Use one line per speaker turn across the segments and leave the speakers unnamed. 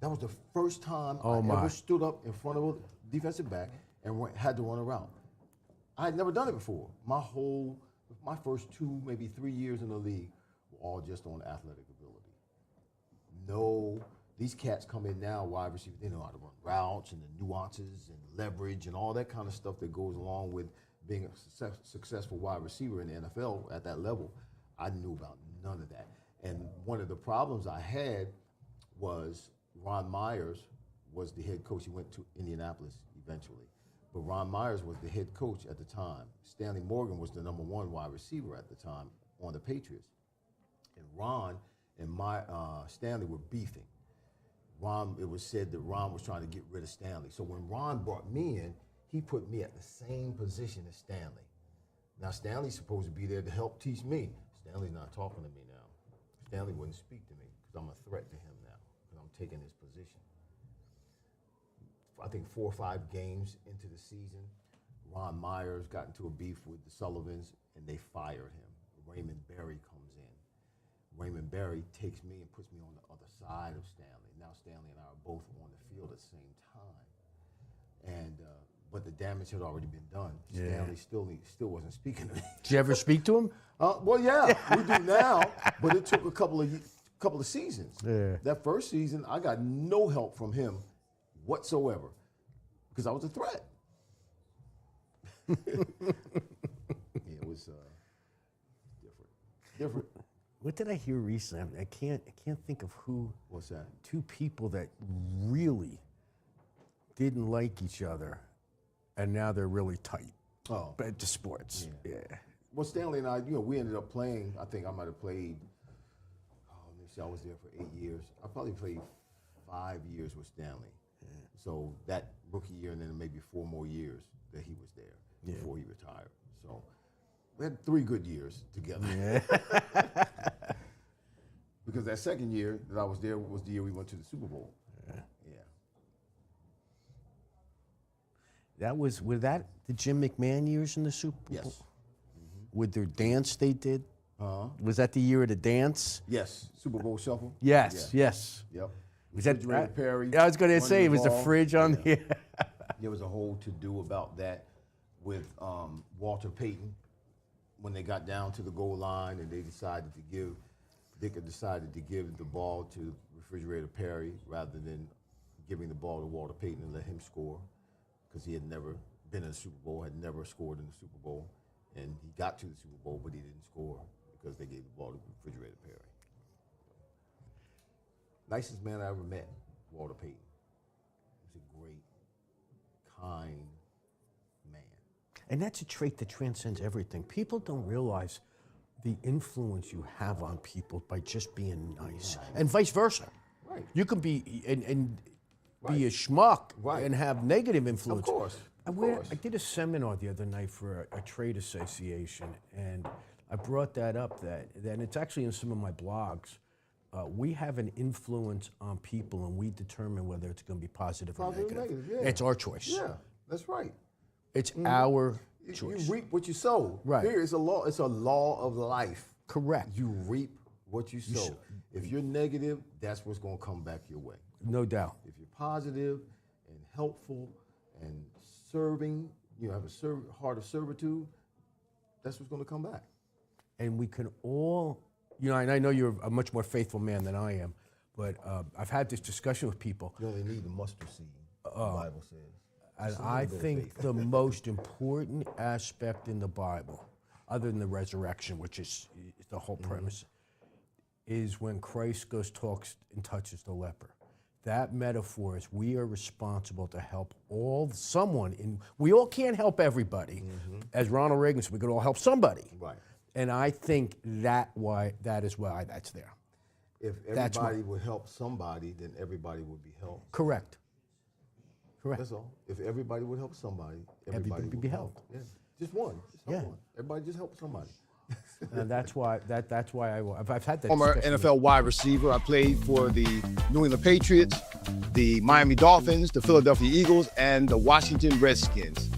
That was the first time I ever stood up in front of a defensive back and had to run a route. I had never done it before. My first 2, maybe 3 years in the league were all just on athletic ability. No, these cats come in now, wide receivers, they know how to run routes and the nuances and leverage and all that kind of stuff that goes along with being a successful wide receiver in the NFL at that level. I knew about none of that. And one of the problems I had was Ron Myers was the head coach. He went to Indianapolis eventually. But Ron Myers was the head coach at the time. Stanley Morgan was the #1 wide receiver at the time on the Patriots. And Ron and Stanley were beefing. It was said that Ron was trying to get rid of Stanley. So when Ron brought me in, he put me at the same position as Stanley. Now Stanley's supposed to be there to help teach me. Stanley's not talking to me now. Stanley wouldn't speak to me because I'm a threat to him now because I'm taking his position. I think 4 or 5 games into the season, Ron Myers got into a beef with the Sullivans, and they fired him. Raymond Berry comes in. Raymond Berry takes me and puts me on the other side of Stanley. Now Stanley and I are both on the field at the same time. And but the damage had already been done. Yeah. Stanley still wasn't speaking to me.
Did you ever speak to him?
Well, yeah, we do now, but it took a couple of seasons.
Yeah.
That first season, I got no help from him whatsoever because I was a threat. Yeah, it was different.
What did I hear recently? I can't think of who.
What's that?
2 people that really didn't like each other, and now they're really tight.
Oh,
but to sports, yeah.
Well, Stanley and I, we ended up playing. I think I might have played. Let me see. I was there for 8 years. I probably played 5 years with Stanley. Yeah. So that rookie year, and then maybe 4 more years that he was there before he retired. So we had 3 good years together. Yeah. Because that second year that I was there was the year we went to the Super Bowl. Yeah.
Were that the Jim McMahon years in the Super Bowl?
Yes. Mm-hmm.
With their dance they did? Was that the year of the dance?
Yes. Super Bowl Shuffle?
Yes,
yeah.
Yes.
Yep.
Was that
Perry?
Yeah, I was going to say, it was the fridge on the...
There was a whole to-do about that with Walter Payton when they got down to the goal line and they decided to give the ball to Refrigerator Perry rather than giving the ball to Walter Payton and let him score because he had never been in the Super Bowl, had never scored in the Super Bowl, and he got to the Super Bowl, but he didn't score because they gave the ball to Refrigerator Perry. Nicest man I ever met, Walter Payton. He was a great, kind man.
And that's a trait that transcends everything. People don't realize the influence you have on people by just being nice, and vice versa.
Right.
You can be be a schmuck and have negative influence.
Of course.
I did a seminar the other night for a trade association, and I brought that up. That it's actually in some of my blogs. We have an influence on people, and we determine whether it's going to be positive or negative.
Yeah.
It's our choice.
Yeah, that's right.
It's our choice.
You reap what you sow.
Right.
Here is a law. It's a law of life.
Correct.
You reap what you sow. If you're negative, that's what's going to come back your way.
No doubt.
If you're positive and helpful and serving, have a heart of servitude, that's what's going to come back.
And we can all, and I know you're a much more faithful man than I am, but I've had this discussion with people.
You only need the mustard seed, the Bible says.
And I think the most important aspect in the Bible, other than the resurrection, which is the whole premise, is when Christ talks and touches the leper. That metaphor is we are responsible to help someone. We all can't help everybody. As Ronald Reagan said, we could all help somebody.
Right.
And I think that is why that's there.
If everybody would help somebody, then everybody would be helped.
Correct.
That's all. If everybody would help somebody, everybody would
be helped.
Yeah. Just one. One. Everybody just help somebody.
And that's why I've had that.
Former NFL wide receiver. I played for the New England Patriots, the Miami Dolphins, the Philadelphia Eagles, and the Washington Redskins.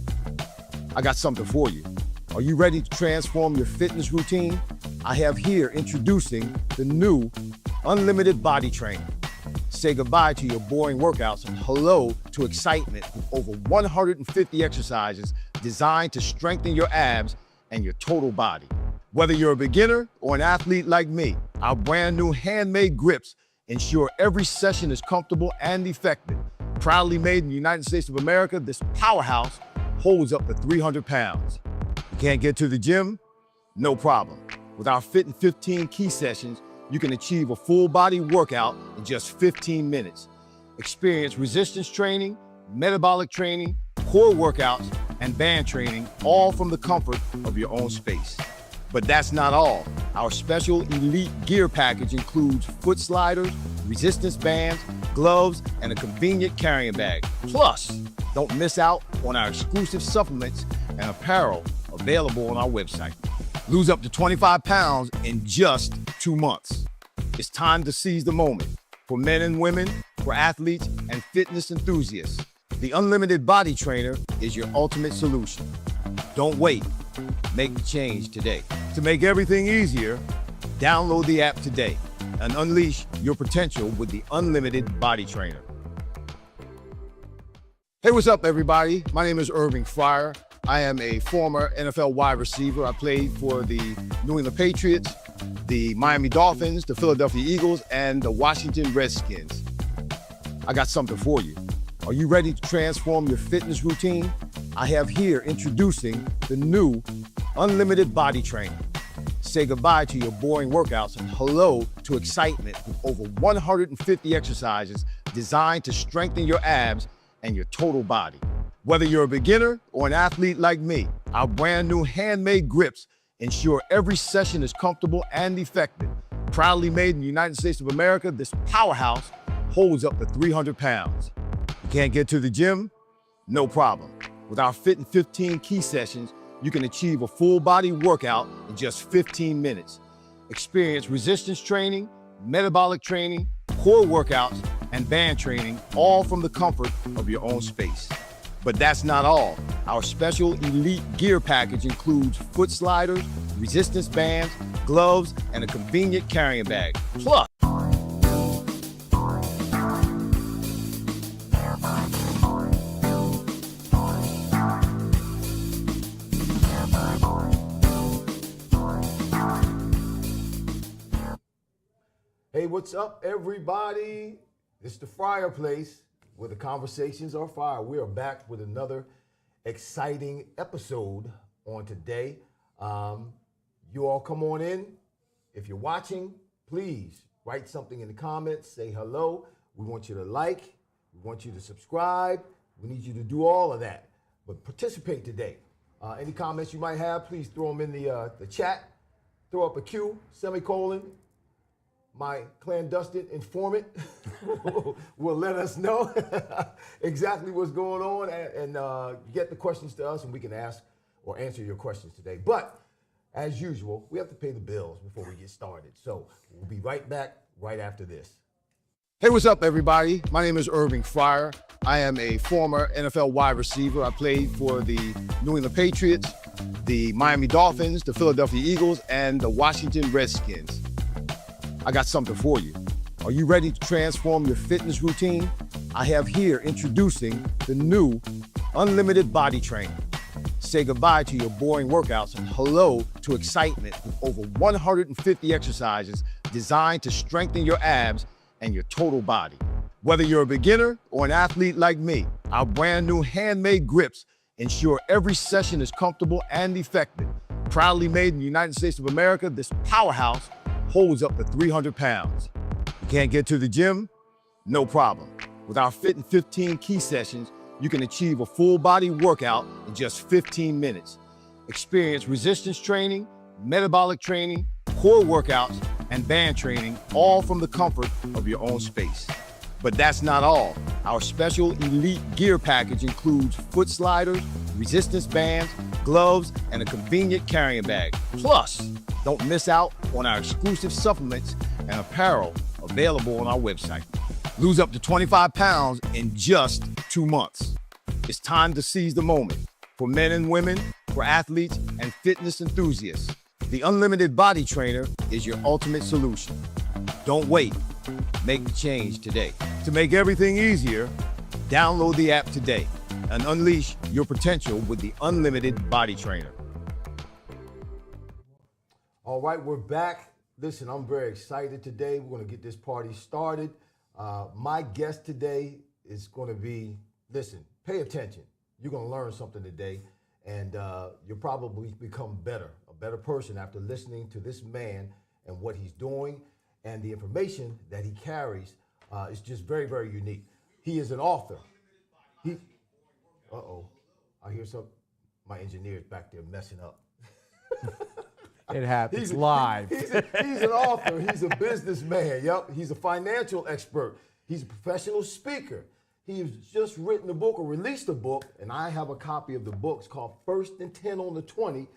I got something for you. Are you ready to transform your fitness routine? I have here introducing the new Unlimited Body Trainer. Say goodbye to your boring workouts and hello to excitement with over 150 exercises designed to strengthen your abs and your total body. Whether you're a beginner or an athlete like me, our brand new handmade grips ensure every session is comfortable and effective. Proudly made in the United States of America, this powerhouse holds up to 300 pounds. You can't get to the gym? No problem. With our Fit in 15 key sessions, you can achieve a full body workout in just 15 minutes. Experience resistance training, metabolic training, core workouts, and band training, all from the comfort of your own space. But that's not all. Our special elite gear package includes foot sliders, resistance bands, gloves, and a convenient carrying bag. Plus, don't miss out on our exclusive supplements and apparel available on our website. Lose up to 25 pounds in just 2 months. It's time to seize the moment. For men and women, for athletes and fitness enthusiasts, the Unlimited Body Trainer is your ultimate solution. Don't wait. Make the change today. To make everything easier, download the app today and unleash your potential with the Unlimited Body Trainer. Hey, what's up, everybody? My name is Irving Fryar. I am a former NFL wide receiver. I played for the New England Patriots, the Miami Dolphins, the Philadelphia Eagles, and the Washington Redskins. I got something for you. Are you ready to transform your fitness routine? I have here introducing the new Unlimited Body Trainer. Say goodbye to your boring workouts and hello to excitement with over 150 exercises designed to strengthen your abs and your total body. Whether you're a beginner or an athlete like me, our brand new handmade grips ensure every session is comfortable and effective. Proudly made in the United States of America, this powerhouse holds up to 300 pounds. You can't get to the gym? No problem. With our Fit in 15 key sessions, you can achieve a full body workout in just 15 minutes. Experience resistance training, metabolic training, core workouts, and band training, all from the comfort of your own space. But that's not all. Our special elite gear package includes foot sliders, resistance bands, gloves, and a convenient carrying bag. Plus,
Hey, what's up, everybody? It's the Fryar Place, where the conversations are fire. We are back with another exciting episode on today. You all come on in. If you're watching, please write something in the comments. Say hello. We want you to like. We want you to subscribe. We need you to do all of that. But participate today. Any comments you might have, please throw them in the chat. Throw up a Q, semicolon. My clandestine informant will let us know exactly what's going on and get the questions to us, and we can ask or answer your questions today. But as usual, we have to pay the bills before we get started. So we'll be right back right after this.
hey, what's up, everybody? My name is Irving Fryar. I am a former NFL wide receiver. I played for the New England Patriots, the Miami Dolphins, the Philadelphia Eagles, and the Washington Redskins. I got something for you. Are you ready to transform your fitness routine? I have here introducing the new Unlimited Body Trainer. Say goodbye to your boring workouts and hello to excitement with over 150 exercises designed to strengthen your abs and your total body. Whether you're a beginner or an athlete like me, our brand new handmade grips ensure every session is comfortable and effective. Proudly made in the United States of America, this powerhouse holds up to 300 pounds. You can't get to the gym? No problem. With our Fit in 15 key sessions, you can achieve a full body workout in just 15 minutes. Experience resistance training, metabolic training, core workouts, and band training, all from the comfort of your own space. But that's not all. Our special elite gear package includes foot sliders, resistance bands, gloves, and a convenient carrying bag. Plus, don't miss out on our exclusive supplements and apparel available on our website. Lose up to 25 pounds in just 2 months. It's time to seize the moment. For men and women, for athletes and fitness enthusiasts, the Unlimited Body Trainer is your ultimate solution. Don't wait. Make the change today. To make everything easier, download the app today and unleash your potential with the unlimited body trainer.
All right, we're back. Listen, I'm very excited today. We're going to get this party started. My guest today is going to be, listen, pay attention. You're going to learn something today, and you'll probably become a better person after listening to this man and what he's doing, and the information that he carries is just very, very unique. He is an author. I hear my engineer's back there messing up.
It happens live.
He's an author. He's a businessman. Yep. He's a financial expert. He's a professional speaker. He's just written a book or released a book, and I have a copy of the book. It's called First and 10 on the 20.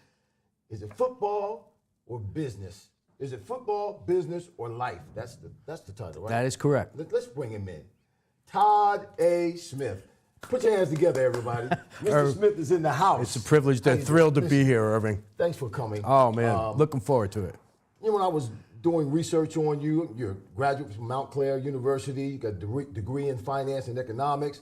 Is it football or business? Is it football, business, or life? That's the title, right?
That is correct.
Let's bring him in. Todd A. Smith. Put your hands together, everybody. Mr. Smith is in the house.
It's a privilege. They're thrilled to be here, Irving.
Thanks for coming.
Oh, man. Looking forward to it.
You know, when I was doing research on you, you're a graduate from Montclair University. You got a degree in finance and economics.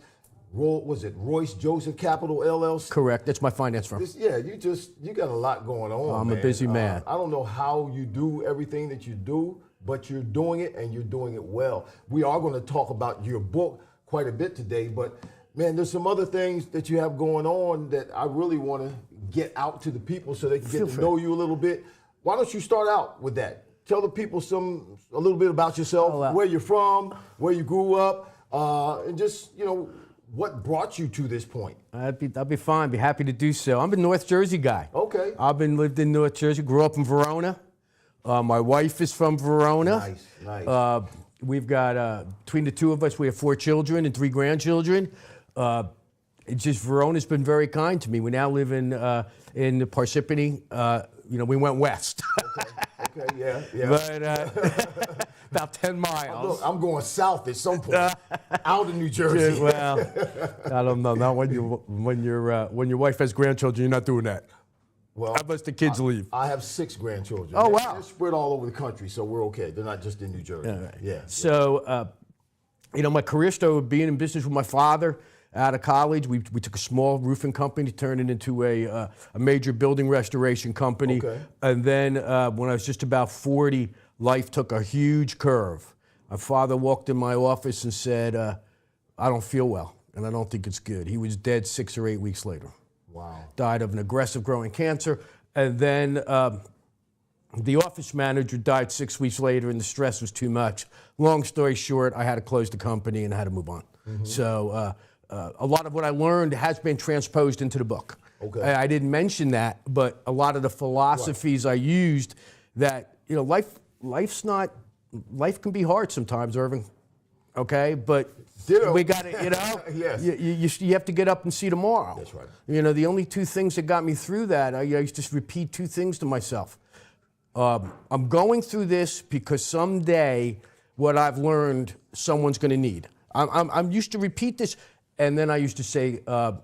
Was it Royce Joseph Capital LLC?
Correct. That's my finance firm.
You got a lot going on.
I'm
man.
a busy man.
I don't know how you do everything that you do, but you're doing it, and you're doing it well. We are going to talk about your book quite a bit today, but man, there's some other things that you have going on that I really want to get out to the people so they can get to know you a little bit. Why don't you start out with that? Tell the people a little bit about yourself, where you're from, where you grew up, and just, what brought you to this point.
I'd be fine. Be happy to do so. I'm a North Jersey guy.
Okay.
Lived in North Jersey, grew up in Verona. My wife is from Verona.
Nice.
We've got, between the two of us, we have 4 children and 3 grandchildren. It's just Verona's been very kind to me. We now live in Parsippany. We went west.
Okay, yeah.
But about 10 miles.
Look, I'm going south at some point, out of New Jersey.
Well, I don't know. Not when your wife has grandchildren, you're not doing that.
Well,
unless the kids leave.
I have 6 grandchildren.
Oh, wow.
They're spread all over the country, so we're okay. They're not just in New Jersey. Yeah.
So, my career started with being in business with my father. Out of college, we took a small roofing company, turned it into a major building restoration company.
Okay.
And then when I was just about 40, life took a huge curve. My father walked in my office and said, I don't feel well, and I don't think it's good. He was dead 6 or 8 weeks later.
Wow.
Died of an aggressive growing cancer. And then the office manager died 6 weeks later, and the stress was too much. Long story short, I had to close the company and I had to move on. Mm-hmm. So a lot of what I learned has been transposed into the book.
Okay.
I didn't mention that, but a lot of the philosophies I used that, life can be hard sometimes, Irving. Okay, but we got to,
yes.
you have to get up and see tomorrow.
That's right.
The only 2 things that got me through that, I used to repeat 2 things to myself. I'm going through this because someday what I've learned, someone's going to need. I'm used to repeat this, and then I used to say,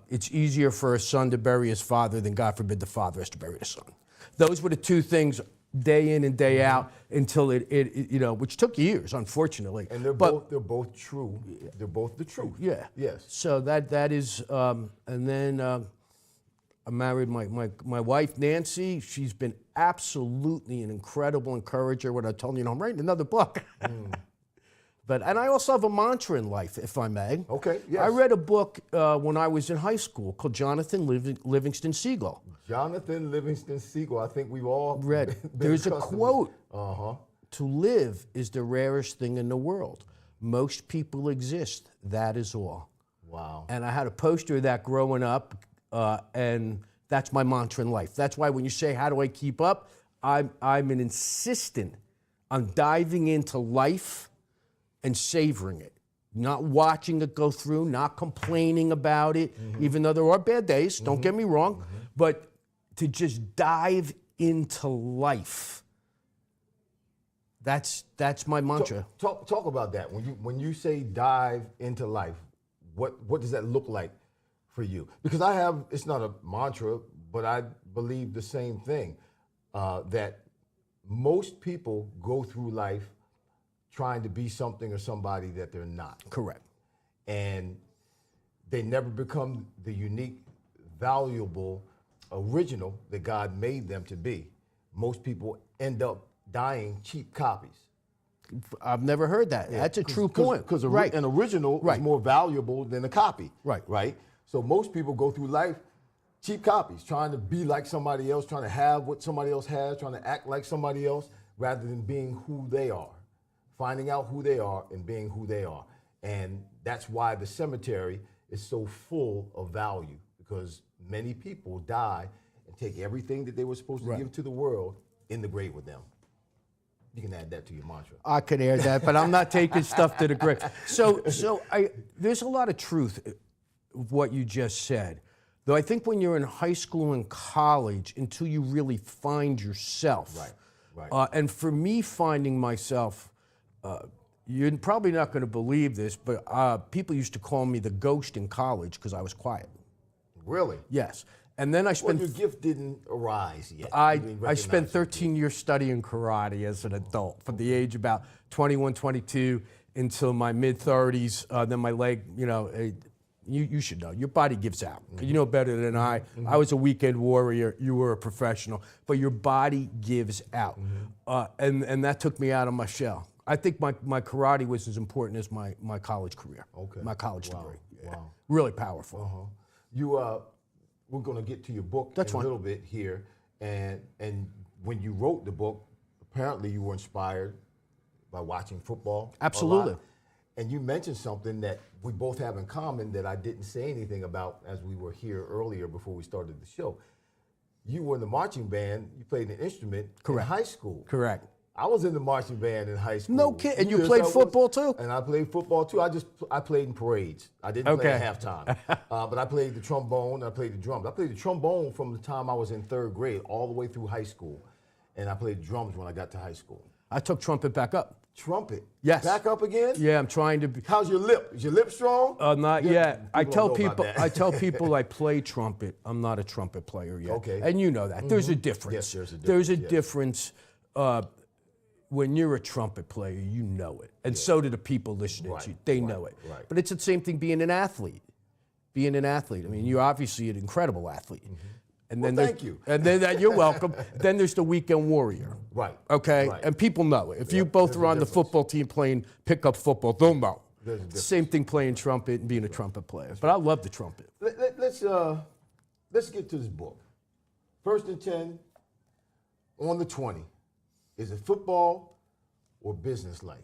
it's easier for a son to bury his father than, God forbid, the father has to bury the son. Those were the 2 things day in and day out until it which took years, unfortunately.
And they're both true. They're both the truth.
Yeah.
Yes.
So that is, and then I married my wife, Nancy. She's been absolutely an incredible encourager. What I told you, I'm writing another book. And I also have a mantra in life, if I may.
Okay, yes.
I read a book when I was in high school called Jonathan Livingston Seagull.
Jonathan Livingston Seagull. I think we've all
read. There's a quote.
Uh-huh.
To live is the rarest thing in the world. Most people exist. That is all.
Wow.
And I had a poster of that growing up, and that's my mantra in life. That's why when you say, how do I keep up? I'm an insistent on diving into life and savoring it, not watching it go through, not complaining about it, even though there are bad days, don't get me wrong, but to just dive into life. That's my mantra.
Talk about that. When you say dive into life, what does that look like for you? Because it's not a mantra, but I believe the same thing, that most people go through life trying to be something or somebody that they're not.
Correct.
And they never become the unique, valuable, original that God made them to be. Most people end up dying cheap copies.
I've never heard that. That's a true point.
Because
right.
an original is more valuable than a copy.
Right.
Right? So most people go through life cheap copies, trying to be like somebody else, trying to have what somebody else has, trying to act like somebody else, rather than being who they are. Finding out who they are and being who they are. And that's why the cemetery is so full of value, because many people die and take everything that they were supposed to give to the world in the grave with them. You can add that to your mantra.
I could add that, but I'm not taking stuff to the grave. So there's a lot of truth of what you just said. Though I think when you're in high school and college, until you really find yourself.
Right.
And for me, finding myself, you're probably not going to believe this, but people used to call me the ghost in college because I was quiet.
Really?
Yes. And then I spent.
Well, your gift didn't arise yet.
I spent 13 years studying karate as an adult, from the age about 21, 22 until my mid 30s. Then my leg, you should know, your body gives out. Mm-hmm. You know better than I. Mm-hmm. I was a weekend warrior. You were a professional, but your body gives out, and that took me out of my shell. I think my karate was as important as my college career.
Okay.
My college degree. Yeah.
Wow.
Really powerful.
We're going to get to your book
That's
in a little bit here. And when you wrote the book, apparently you were inspired by watching football.
Absolutely.
A lot. And you mentioned something that we both have in common that I didn't say anything about as we were here earlier before we started the show. You were in the marching band. You played an instrument in high school.
Correct.
I was in the marching band in high school.
No kid. And you played football too?
And I played football too. I played in parades. I didn't play at halftime. But I played the trombone and I played the drums. I played the trombone from the time I was in 3rd grade all the way through high school. And I played drums when I got to high school.
I took trumpet back up.
Trumpet?
Yes.
Back up again?
Yeah, I'm trying to be.
How's your lip? Is your lip strong?
Not yet. I tell people I play trumpet. I'm not a trumpet player yet.
Okay.
And you know that. There's a difference.
Yes, there's a difference.
There's a difference. When you're a trumpet player, you know it. And so do the people listening to you. They know it.
Right.
But it's the same thing being an athlete. I mean, you're obviously an incredible athlete. And then
thank you.
And then you're welcome. Then there's the weekend warrior.
Right.
Okay?
Right.
And people know it. If you both are on the football team playing pickup football, they'll know. Same thing playing trumpet and being a trumpet player. But I love the trumpet.
Let's get to this book. 1st and 10 on the 20. Is it football or business life?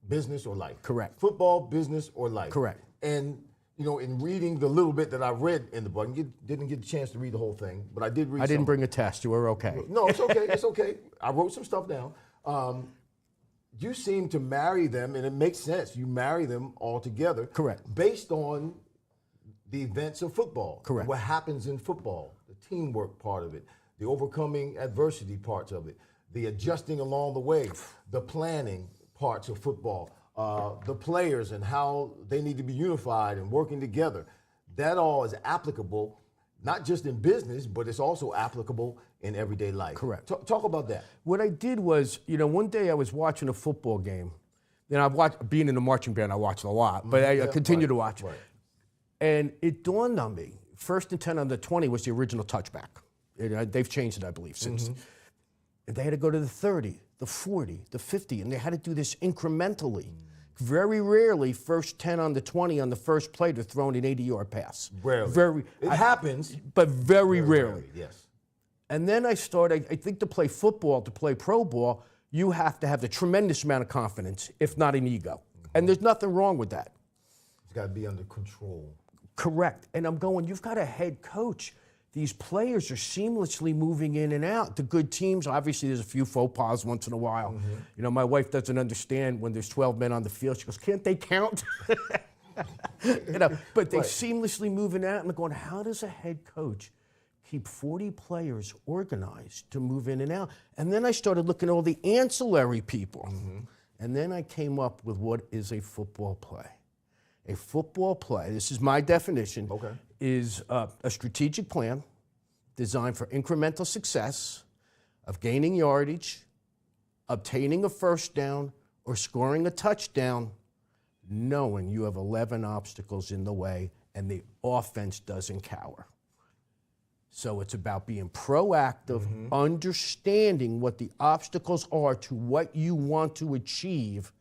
Business or life?
Correct.
Football, business, or life?
Correct.
And, in reading the little bit that I read in the book, didn't get a chance to read the whole thing, but I did read
I didn't bring a test. You were okay.
No, it's okay. It's okay. I wrote some stuff down. You seem to marry them, and it makes sense. You marry them all together.
Correct.
Based on the events of football.
Correct.
What happens in football, the teamwork part of it, the overcoming adversity parts of it, the adjusting along the way, the planning parts of football, the players and how they need to be unified and working together. That all is applicable, not just in business, but it's also applicable in everyday life.
Correct.
Talk about that.
What I did was, one day I was watching a football game. Being in the marching band, I watched a lot, but I continued to watch.
Right.
And it dawned on me, 1st and 10 on the 20 was the original touchback. They've changed it, I believe, since. And they had to go to the 30, the 40, the 50, and they had to do this incrementally. Very rarely, 1st 10 on the 20 on the first play, they're throwing an 80-yard pass.
Rarely. It happens.
But very rarely.
Yes.
And then I think to play football, to play pro ball, you have to have a tremendous amount of confidence, if not an ego. And there's nothing wrong with that.
It's got to be under control.
Correct. And I'm going, you've got a head coach. These players are seamlessly moving in and out. The good teams, obviously there's a few faux pas once in a while. My wife doesn't understand when there's 12 men on the field. She goes, can't they count? But they seamlessly moving out. And I'm going, how does a head coach keep 40 players organized to move in and out? And then I started looking at all the ancillary people. And then I came up with what is a football play. A football play, this is my definition, is a strategic plan designed for incremental success of gaining yardage, obtaining a first down, or scoring a touchdown knowing you have 11 obstacles in the way and the offense doesn't cower. So it's about being proactive, understanding what the obstacles are to what you want to achieve,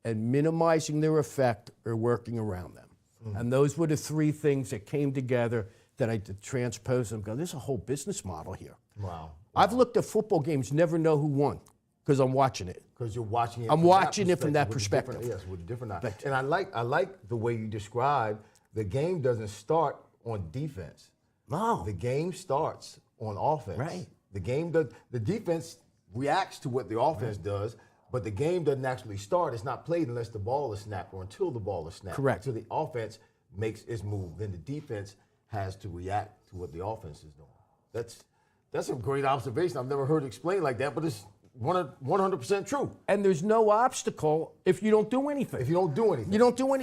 and minimizing their effect or working around them. And those were the three things that came together that I transposed and go, there's a whole business model here.
Wow.
I've looked at football games, never know who won, because I'm watching it.
Because you're watching it.
I'm watching it from that perspective.
Yes, with different eyes. And I like the way you describe the game doesn't start on defense.
No.
The game starts on offense.
Right.
The defense reacts to what the offense does, but the game doesn't actually start. It's not played unless the ball is snapped or until the ball is snapped.
Correct.
Until the offense makes its move. Then the defense has to react to what the offense is doing. That's a great observation. I've never heard it explained like that, but it's 100% true.
And there's no obstacle if you don't do anything.
If you don't do anything.
You don't do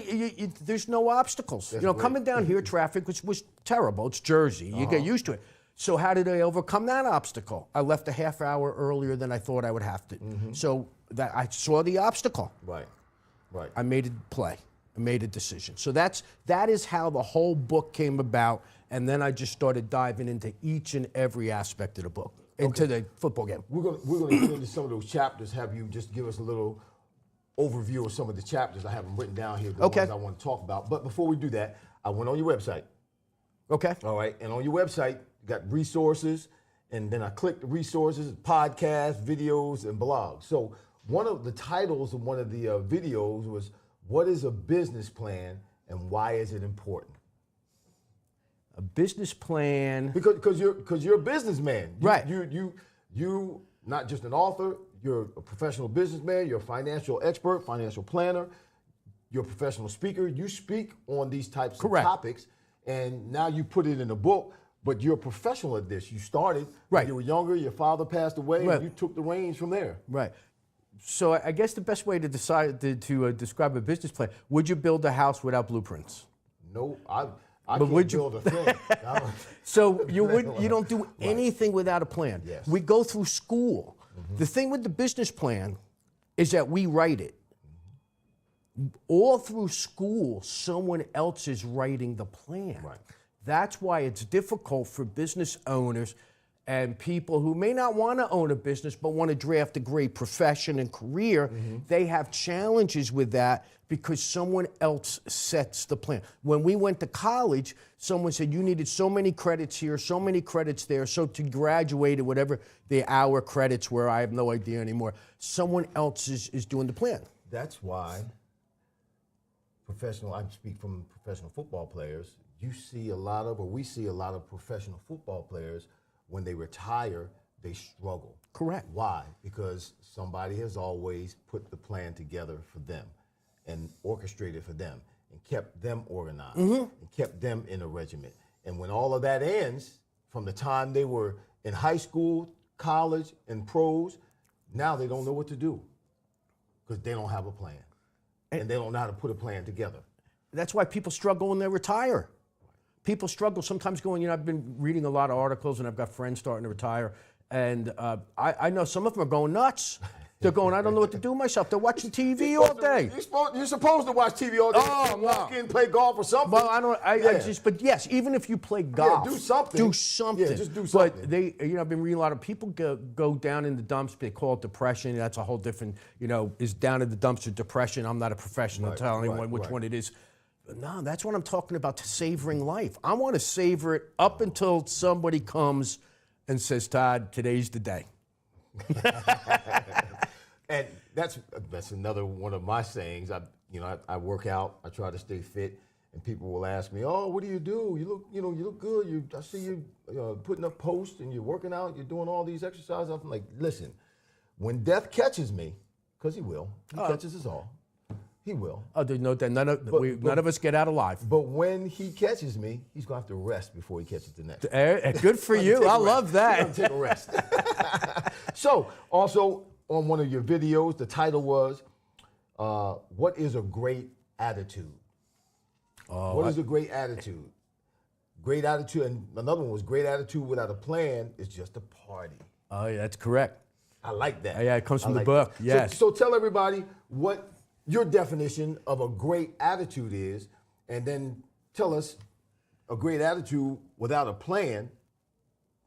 there's no obstacles.
That's
great. Coming down here, traffic was terrible. It's Jersey. You get used to it. So how did I overcome that obstacle? I left a half hour earlier than I thought I would have to. So that I saw the obstacle.
Right.
I made a play. I made a decision. So that is how the whole book came about. And then I just started diving into each and every aspect of the book, into the football game.
We're gonna get into some of those chapters. Have you just give us a little overview of some of the chapters? I have them written down here, the ones I want to talk about. But before we do that, I went on your website.
Okay.
All right. And on your website, you got resources, and then I clicked the resources, podcasts, videos, and blogs. So one of the titles of one of the videos was, "What is a business plan and why is it important?"
A business plan.
Because you're a businessman.
Right.
You not just an author, you're a professional businessman, you're a financial expert, financial planner, you're a professional speaker. You speak on these types of topics, and now you put it in a book, but you're a professional at this. You started when you were younger, your father passed away, and you took the reins from there.
Right. So I guess the best way to describe a business plan, would you build a house without blueprints?
No, I can't build a thing.
So you don't do anything without a plan.
Yes.
We go through school. The thing with the business plan is that we write it. All through school, someone else is writing the plan.
Right.
That's why it's difficult for business owners and people who may not want to own a business but want to draft a great profession and career. They have challenges with that because someone else sets the plan. When we went to college, someone said you needed so many credits here, so many credits there, so to graduate or whatever the hour credits were, I have no idea anymore. Someone else is doing the plan.
That's why I speak from professional football players, we see a lot of professional football players, when they retire, they struggle.
Correct.
Why? Because somebody has always put the plan together for them and orchestrated for them and kept them organized and kept them in a regiment. And when all of that ends, from the time they were in high school, college, and pros, now they don't know what to do because they don't have a plan. And they don't know how to put a plan together.
That's why people struggle when they retire. People struggle sometimes going, I've been reading a lot of articles and I've got friends starting to retire. And I know some of them are going nuts. They're going, I don't know what to do with myself. They're watching TV all day.
You're supposed to watch TV all day.
Oh,
walk in, play golf or something.
Well, but yes, even if you play golf.
Do something.
Do something.
Yeah, just do something.
But I've been reading a lot of people go down in the dumps. They call it depression. That's a whole different, is down in the dumps or depression. I'm not a professional to tell anyone which one it is. No, that's what I'm talking about, savoring life. I want to savor it up until somebody comes and says, Todd, today's the day.
And that's another one of my sayings. I work out. I try to stay fit, and people will ask me, "Oh, what do? You look good. I see you putting up posts and you're working out. You're doing all these exercises." I'm like, listen, when death catches me, because he will, he catches us all. He will.
Oh, there's no doubt. None of us get out alive.
But when he catches me, he's going to have to rest before he catches the next.
Good for you. I love that.
I'm take a rest. So, also on one of your videos, the title was, "What is a great attitude?" What is a great attitude? Great attitude, and another one was great attitude without a plan is just a party.
Oh, yeah, that's correct.
I like that.
Yeah, it comes from the
like
book.
that.
Yes.
So tell everybody what your definition of a great attitude is, and then tell us a great attitude without a plan.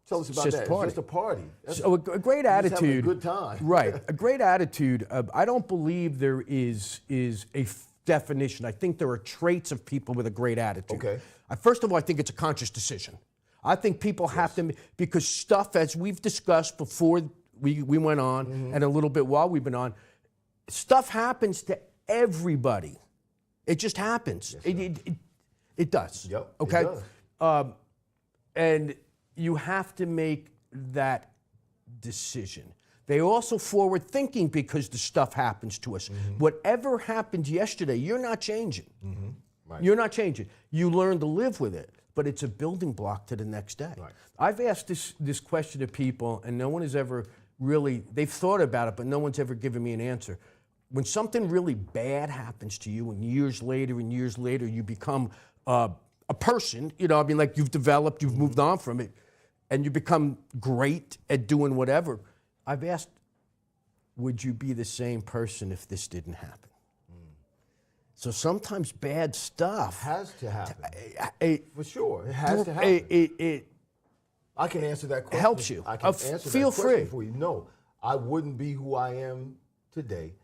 Tell us about
just
that.
a party.
It's just a party.
So a great
Just having
attitude.
a good time.
Right. A great attitude. I don't believe there is a definition. I think there are traits of people with a great attitude.
Okay.
First of all, I think it's a conscious decision. I think people have to, because stuff, as we've discussed before we went on, and a little bit while we've been on, stuff happens to everybody. It just happens.
Yes,
it does.
Yep.
Okay.
It does.
And you have to make that decision. They also forward thinking because the stuff happens to us. Whatever happened yesterday, you're not changing.
Right.
You're not changing. You learn to live with it, but it's a building block to the next day.
Right.
I've asked this question to people, and no one has ever really, they've thought about it, but no one's ever given me an answer. When something really bad happens to you, and years later you become a person, like you've developed, you've moved on from it, and you become great at doing whatever. I've asked, would you be the same person if this didn't happen? So sometimes bad stuff
Has to happen. For sure. It
it
has to happen. I can answer that question.
Helps you.
I can answer
Feel
that question
free.
for you. No, I wouldn't be who I am today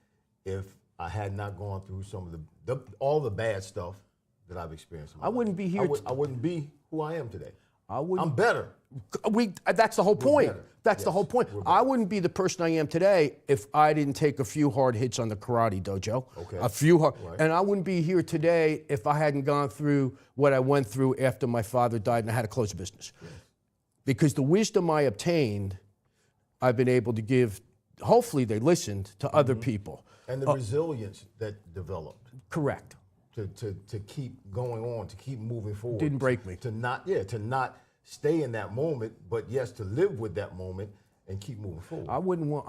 if I had not gone through some of all the bad stuff that I've experienced. In my
I wouldn't
life.
be here.
I wouldn't be who I am today.
I wouldn't.
I'm better.
That's the whole point.
better.
That's the
Yes,
whole point.
we're
I wouldn't be the person I am today if I didn't take a few hard hits on the karate dojo.
Okay.
A few hard,
Right.
and I wouldn't be here today if I hadn't gone through what I went through after my father died and I had to close a business. Yes. Because the wisdom I obtained, I've been able to give. Hopefully, they listened to other people.
And the resilience that developed
Correct.
to keep going on, to keep moving forward.
Didn't break me.
To not stay in that moment, but yes, to live with that moment and keep moving forward.
I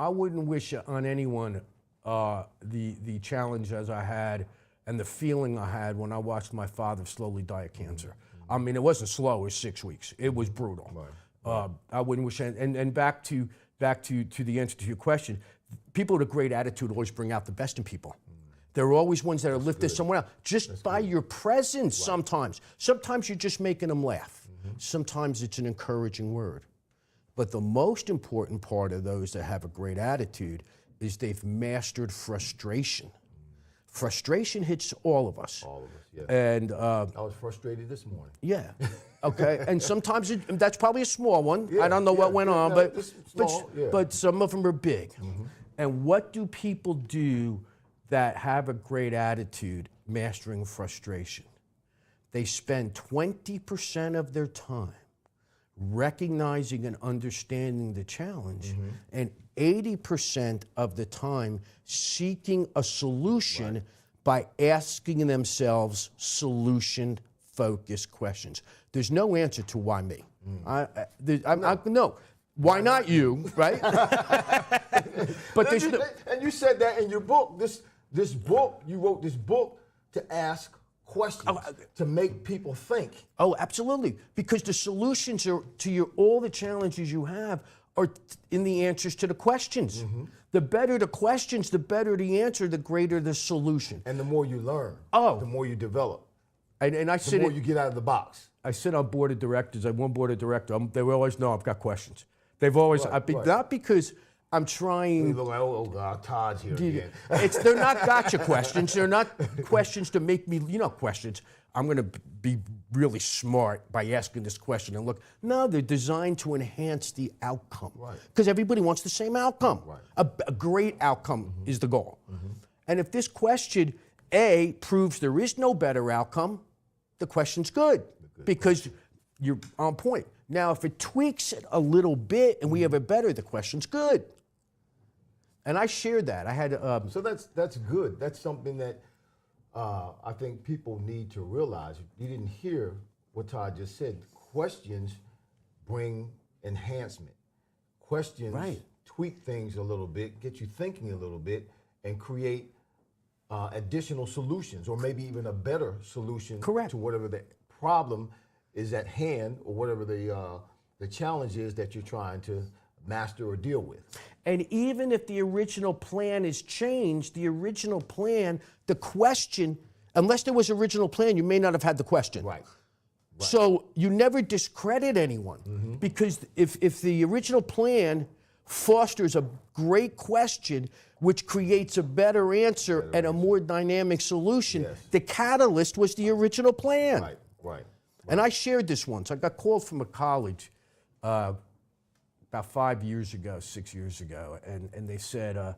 wouldn't wish on anyone the challenge as I had and the feeling I had when I watched my father slowly die of cancer. I mean, it wasn't slow; it was 6 weeks. It was brutal.
Right.
I wouldn't wish. And back to the answer to your question, people with a great attitude always bring out the best in people. There are always ones that are lifted somewhere else. Just by your presence sometimes. Sometimes you're just making them laugh. Sometimes it's an encouraging word. But the most important part of those that have a great attitude is they've mastered frustration. Frustration hits all of us.
All of us, yes.
And
I was frustrated this morning.
yeah, okay. And sometimes that's probably a small one.
Yeah,
I don't know what went on,
no, it's small,
but some of them are big. And what do people do that have a great attitude mastering frustration? They spend 20% of their time recognizing and understanding the challenge, and 80% of the time seeking a solution by asking themselves solution-focused questions. There's no answer to why me. No. Why not you, right? But there's no.
And you said that in your book. This book, you wrote this book to ask questions, to make people think.
Oh, absolutely. Because the solutions are to all the challenges you have are in the answers to the questions. The better the questions, the better the answer, the greater the solution.
And the more you learn,
Oh.
the more you develop,
And I
the more you get out of the box.
I sit on board of directors. I have one board of director. They always know I've got questions. They've always,
Right.
not because I'm
You
trying.
look like, oh God, Todd's here again.
They're not gotcha questions. They're not questions to make me, questions. I'm going to be really smart by asking this question and look. No, they're designed to enhance the outcome.
Right.
Because everybody wants the same outcome.
Right.
A great outcome is the goal. And if this question, A, proves there is no better outcome, the question's good. Because you're on point. Now, if it tweaks it a little bit and we have a better, the question's good. And I shared that. I had.
So that's good. That's something that I think people need to realize. You didn't hear what Todd just said. Questions bring enhancement. Questions tweak things a little bit, get you thinking a little bit, and create additional solutions, or maybe even a better solution
Correct.
to whatever the problem is at hand, or whatever the challenge is that you're trying to master or deal with.
And even if the original plan is changed, the original plan, the question, unless there was original plan, you may not have had the question.
Right.
So you never discredit anyone because if the original plan fosters a great question which creates a better answer and a more dynamic solution, the catalyst was the original plan.
Right.
And I shared this once. I got called from a college about 5 years ago, 6 years ago, and they said,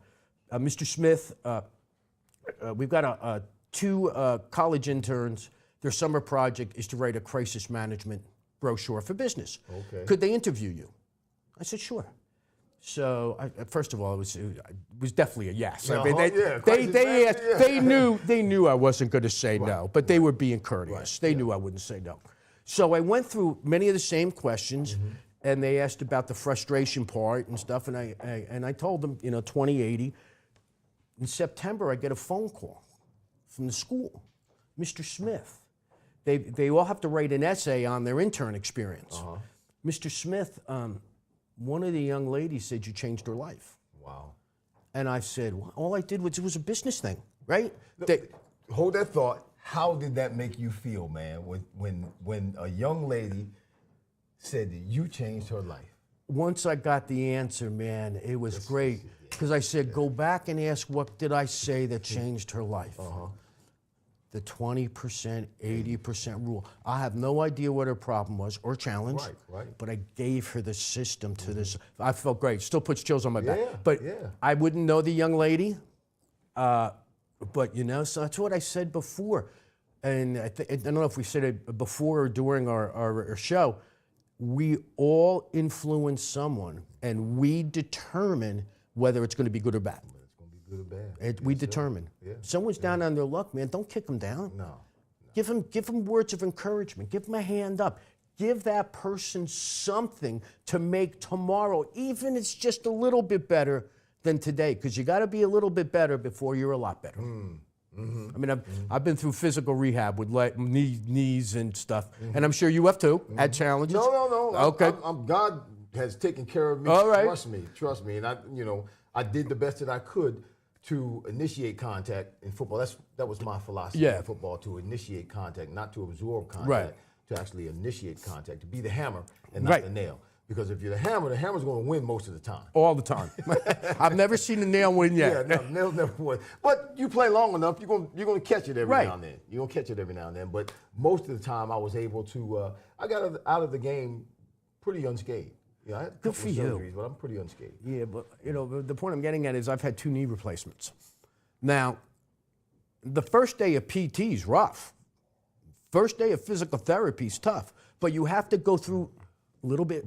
Mr. Smith, we've got two college interns. Their summer project is to write a crisis management brochure for business.
Okay.
Could they interview you? I said, sure. So, first of all, it was definitely a yes. I mean, they knew I wasn't going to say no, but they were being courteous. They knew I wouldn't say no. So I went through many of the same questions, and they asked about the frustration part and stuff, and I told them, 2080. In September, I get a phone call from the school, Mr. Smith. They all have to write an essay on their intern experience. Mr. Smith, one of the young ladies said you changed her life.
Wow.
And I said, well, all I did was a business thing, right?
Hold that thought. How did that make you feel, man, when a young lady said that you changed her life?
Once I got the answer, man, it was great. Because I said, go back and ask, what did I say that changed her life? The 20%, 80% rule. I have no idea what her problem was or challenge, but I gave her the system to this. I felt great. Still puts chills on my back. But I wouldn't know the young lady. But, so that's what I said before. And I don't know if we said it before or during our show. We all influence someone, and we determine whether it's going to be good or bad.
Good or bad.
We determine. Someone's down on their luck, man. Don't kick them down.
No.
Give them words of encouragement. Give them a hand up. Give that person something to make tomorrow, even if it's just a little bit better than today, because you got to be a little bit better before you're a lot better. I mean, I've been through physical rehab with knees and stuff, and I'm sure you have too. Had challenges.
No.
Okay.
God has taken care of me.
All right.
Trust me, and I did the best that I could to initiate contact in football. That was my philosophy in football, to initiate contact, not to absorb contact, to actually initiate contact, to be the hammer and not the nail. Because if you're the hammer's going to win most of the time.
All the time. I've never seen the nail win yet.
Yeah, no, nails never win. But you play long enough, you're going to catch it every now and then. You're going to catch it every now and then. But most of the time, I was able to. I got out of the game pretty unscathed. I had a couple of surgeries, but I'm pretty unscathed.
Yeah, but the point I'm getting at is I've had 2 knee replacements. Now, the first day of PT is rough. First day of physical therapy is tough, but you have to go through little bit,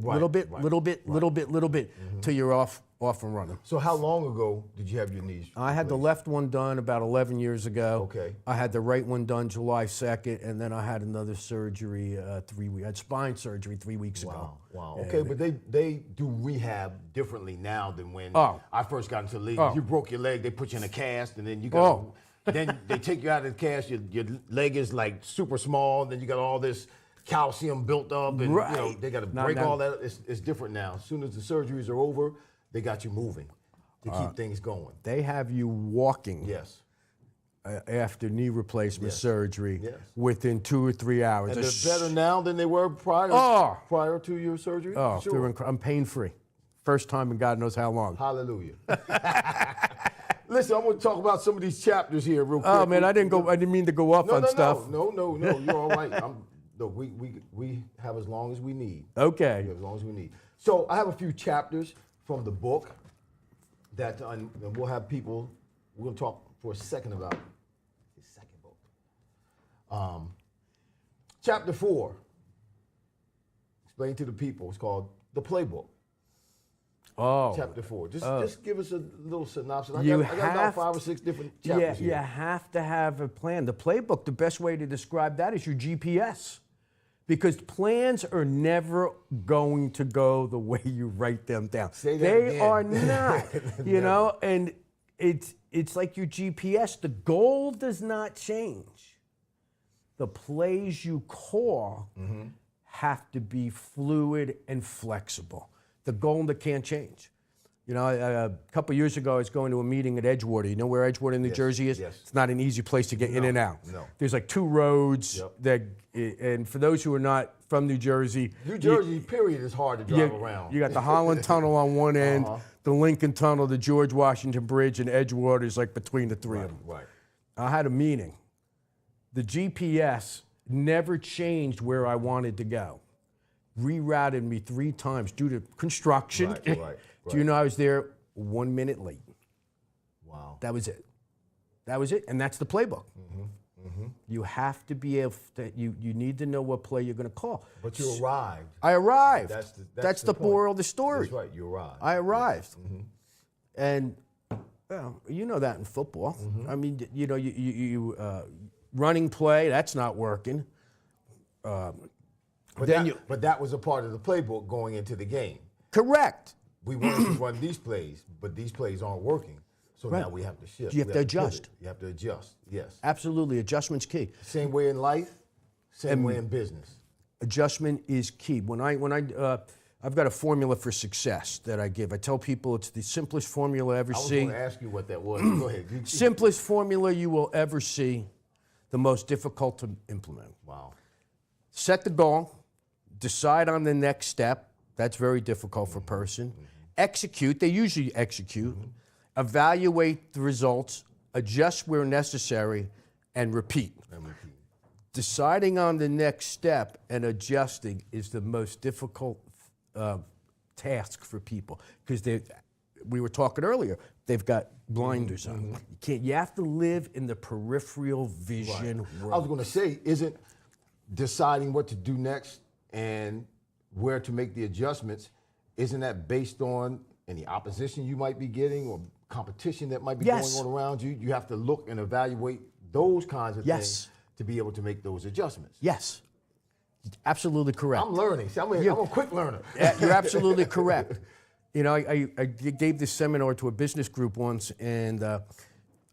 till you're off and running.
So how long ago did you have your knees replaced?
I had the left one done about 11 years ago.
Okay.
I had the right one done July 2nd, and then I had another surgery, I had spine surgery 3 weeks ago.
Wow. Okay, but they do rehab differently now than when I first got into the league. You broke your leg, they put you in a cast, and then you got then they take you out of the cast, your leg is like super small, then you got all this calcium built up, and they got to break all that. It's different now. As soon as the surgeries are over, they got you moving to keep things going.
They have you walking.
Yes.
After knee replacement surgery within 2 or 3 hours.
And they're better now than they were prior to your surgery?
Oh,
sure.
I'm pain-free. First time in God knows how long.
Hallelujah. Listen, I'm going to talk about some of these chapters here real quick.
Oh, man, I didn't mean to go off on stuff.
No, you're all right. Look, we have as long as we need.
Okay.
We have as long as we need. So I have a few chapters from the book that and we'll have people, we're going to talk for a second about his second book. Chapter 4, explain to the people, it's called The Playbook.
Oh.
Chapter 4. Just give us a little synopsis. I got about 5 or 6 different chapters here.
You have to have a plan. The playbook, the best way to describe that is your GPS. Because plans are never going to go the way you write them down.
Say that
they
again.
are not, and it's like your GPS. The goal does not change. The plays you call have to be fluid and flexible. the goal that can't change. You know, a couple of years ago, I was going to a meeting at Edgewater. You know where Edgewater, New Jersey is?
Yes.
It's not an easy place to get in and out.
No.
There's like 2 roads and for those who are not from New Jersey,
New Jersey, period, is hard to drive around.
You got the Holland Tunnel on one end, the Lincoln Tunnel, the George Washington Bridge, and Edgewater is like between the 3 of them.
Right.
I had a meeting. The GPS never changed where I wanted to go. Rerouted me 3 times due to construction.
Right.
Do you know I was there 1 minute late?
Wow.
That was it. That was it, and that's the playbook. You have to be able to, you need to know what play you're going to call.
But you arrived.
I arrived.
That's
the
point.
moral of the story.
That's right, you arrived.
I arrived. And well, you know that in football. I mean, you know, you running play, that's not working.
But that was a part of the playbook going into the game.
Correct.
We wanted to run these plays, but these plays aren't working. So
Right.
now we have to shift.
You have to adjust.
You have to adjust, yes.
Absolutely, adjustment's key.
Same way in life, same way in business.
Adjustment is key. I've got a formula for success that I give. I tell people it's the simplest formula I ever
I was
see.
going to ask you what that was. Go ahead.
Simplest formula you will ever see, the most difficult to implement.
Wow.
Set the goal, decide on the next step. That's very difficult for a person. Execute, they usually execute. Evaluate the results, adjust where necessary, and repeat. Deciding on the next step and adjusting is the most difficult task for people because we were talking earlier, they've got blinders on. You have to live in the peripheral vision world.
I was going to say, isn't deciding what to do next and where to make the adjustments, isn't that based on any opposition you might be getting or competition that might be going on around you? You have to look and evaluate those kinds of things to be able to make those adjustments.
Yes, absolutely correct.
I'm learning. See, I'm a quick learner.
You're absolutely correct. You know, I gave this seminar to a business group once, and when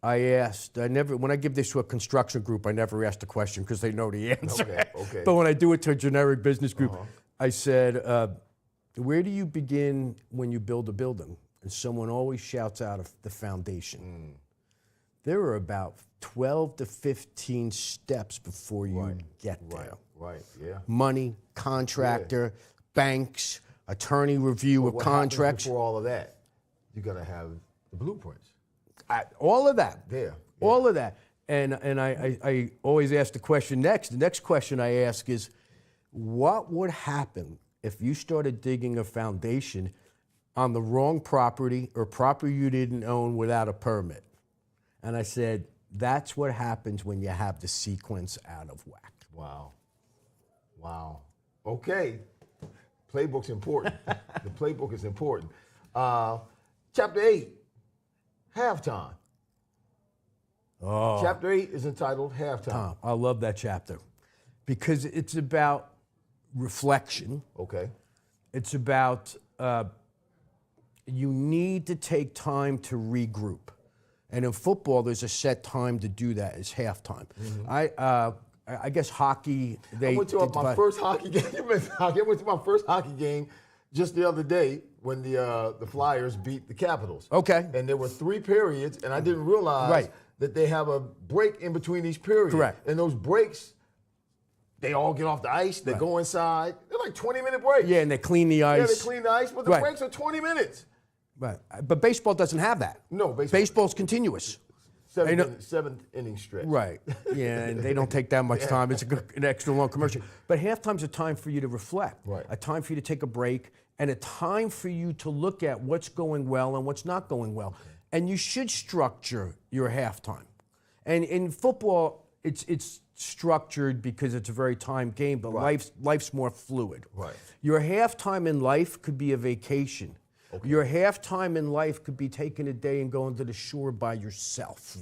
I give this to a construction group, I never ask the question because they know the answer.
Okay.
But when I do it to a generic business group, I said, where do you begin when you build a building? And someone always shouts out of the foundation. There are about 12 to 15 steps before you get there.
Right, yeah.
Money, contractor, banks, attorney review of contracts.
Before all of that, you got to have the blueprints.
All of that.
There.
All of that. And I always ask the question next. The next question I ask is, what would happen if you started digging a foundation on the wrong property or property you didn't own without a permit? And I said, that's what happens when you have the sequence out of whack.
Wow. Okay. Playbook's important. The playbook is important. Chapter 8, halftime. Chapter 8 is entitled Halftime.
I love that chapter because it's about reflection.
Okay.
It's about you need to take time to regroup. And in football, there's a set time to do that. It's halftime. I guess hockey,
I went to my first hockey game. I went to my first hockey game just the other day when the Flyers beat the Capitals.
Okay.
And there were 3 periods, and I didn't realize that they have a break in between each period.
Correct.
And those breaks, they all get off the ice, they go inside. They're like 20-minute breaks.
Yeah, and they clean the ice.
Yeah, they clean the ice, but the breaks are 20 minutes.
Right. But baseball doesn't have that.
No,
baseball's continuous.
Seventh inning stretch.
Right. Yeah, and they don't take that much time. It's an extra long commercial. But halftime's a time for you to reflect.
Right.
A time for you to take a break, and a time for you to look at what's going well and what's not going well. And you should structure your halftime. And in football, it's structured because it's a very timed game, but life's more fluid.
Right.
Your halftime in life could be a vacation. Okay. Your halftime in life could be taking a day and going to the shore by yourself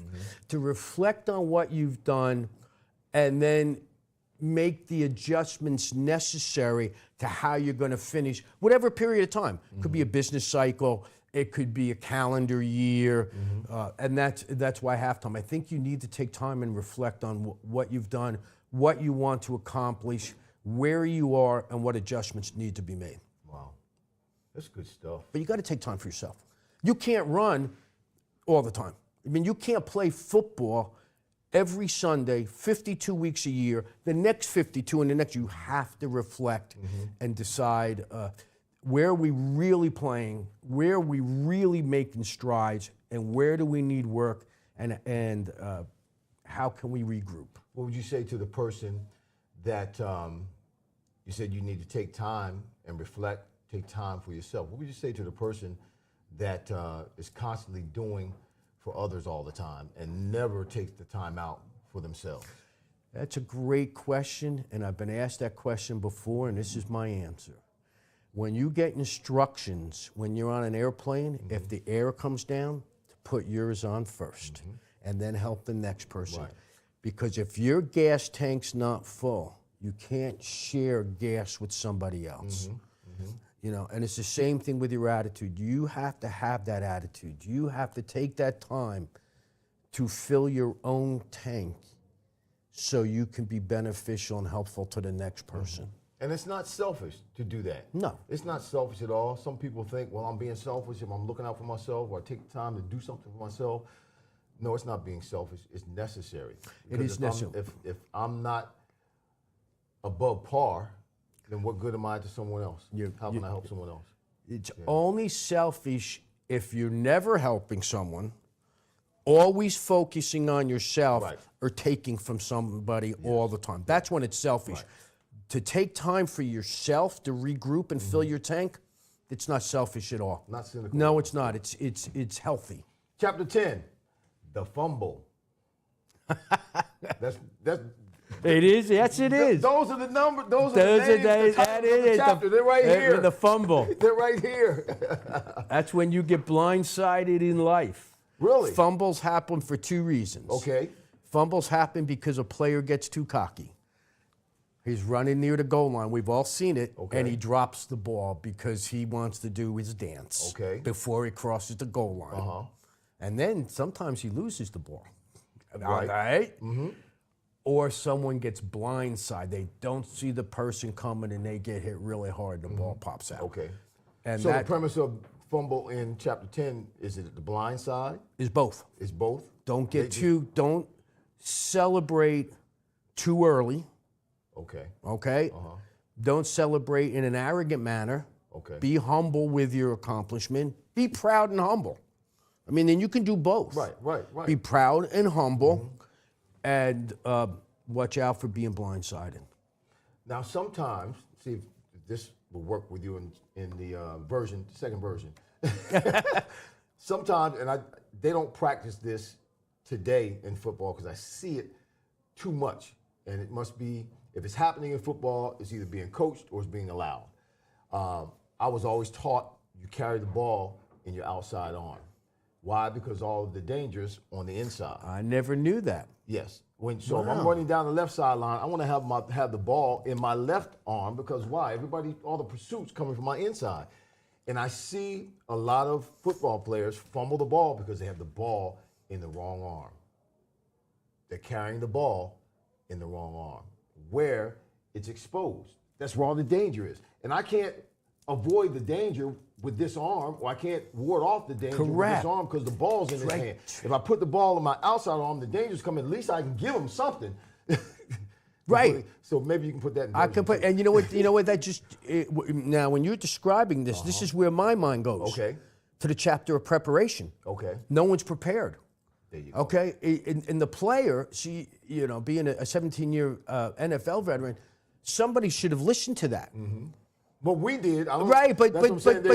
to reflect on what you've done and then make the adjustments necessary to how you're going to finish whatever period of time. It could be a business cycle. It could be a calendar year. And that's why halftime. I think you need to take time and reflect on what you've done, what you want to accomplish, where you are, and what adjustments need to be made.
Wow.
That's good stuff.
But you got to take time for yourself. You can't run all the time. I mean, you can't play football every Sunday, 52 weeks a year. The next 52 and the next, you have to reflect and decide where are we really playing, where are we really making strides, and where do we need work, and how can we regroup?
What would you say to the person that you said you need to take time and reflect, take time for yourself? What would you say to the person that is constantly doing for others all the time and never takes the time out for themselves?
That's a great question, and I've been asked that question before, and this is my answer. When you get instructions, when you're on an airplane, if the air comes down, to put yours on first, and then help the next person.
Right.
Because if your gas tank's not full, you can't share gas with somebody else. You know, and it's the same thing with your attitude. You have to have that attitude. You have to take that time to fill your own tank so you can be beneficial and helpful to the next person.
And it's not selfish to do that.
No.
It's not selfish at all. Some people think, well, I'm being selfish if I'm looking out for myself or I take the time to do something for myself. No, it's not being selfish. It's necessary.
It is necessary.
If I'm not above par, then what good am I to someone else? How can I help someone else?
It's only selfish if you're never helping someone, always focusing on yourself,
Right.
or taking from somebody all the time. That's when it's selfish.
Right.
To take time for yourself to regroup and fill your tank, it's not selfish at all.
Not cynical.
No, it's not. It's healthy.
Chapter 10, the fumble. that's
It is. Yes, it is.
Those are the numbers. Those are the names. The titles of the chapter. They're right here.
The fumble.
They're right here.
That's when you get blindsided in life.
Really?
Fumbles happen for two reasons.
Okay.
Fumbles happen because a player gets too cocky. He's running near the goal line. We've all seen it.
Okay.
And he drops the ball because he wants to do his dance before he crosses the goal line. And then sometimes he loses the ball.
Right.
Or someone gets blindsided. They don't see the person coming and they get hit really hard. The ball pops out.
Okay.
And
So
that
the premise of fumble in chapter 10, is it the blind side?
is both.
Is both?
Don't don't celebrate too early.
Okay.
Okay? Don't celebrate in an arrogant manner.
Okay.
Be humble with your accomplishment. Be proud and humble. I mean, then you can do both.
Right.
Be proud and humble, and watch out for being blindsided.
Now, sometimes, see if this will work with you in the second version. Sometimes, and they don't practice this today in football because I see it too much, and it must be, if it's happening in football, it's either being coached or it's being allowed. I was always taught you carry the ball in your outside arm. Why? Because all of the dangers on the inside.
I never knew that.
Yes. If I'm running down the left sideline, I want to have the ball in my left arm because why? All the pursuits coming from my inside. And I see a lot of football players fumble the ball because they have the ball in the wrong arm. They're carrying the ball in the wrong arm where it's exposed. That's where all the danger is. And I can't avoid the danger with this arm, or I can't ward off the danger with this arm because the ball's in his hand. If I put the ball in my outside arm, the danger's coming. At least I can give him something.
Right.
So maybe you can put that in.
I can put, and you know what? You know what? That just now when you're describing this, this is where my mind goes.
Okay.
To the chapter of preparation.
Okay.
No one's prepared.
There you go.
Okay. And the player, being a 17-year NFL veteran, somebody should have listened to that.
But we did.
Right, but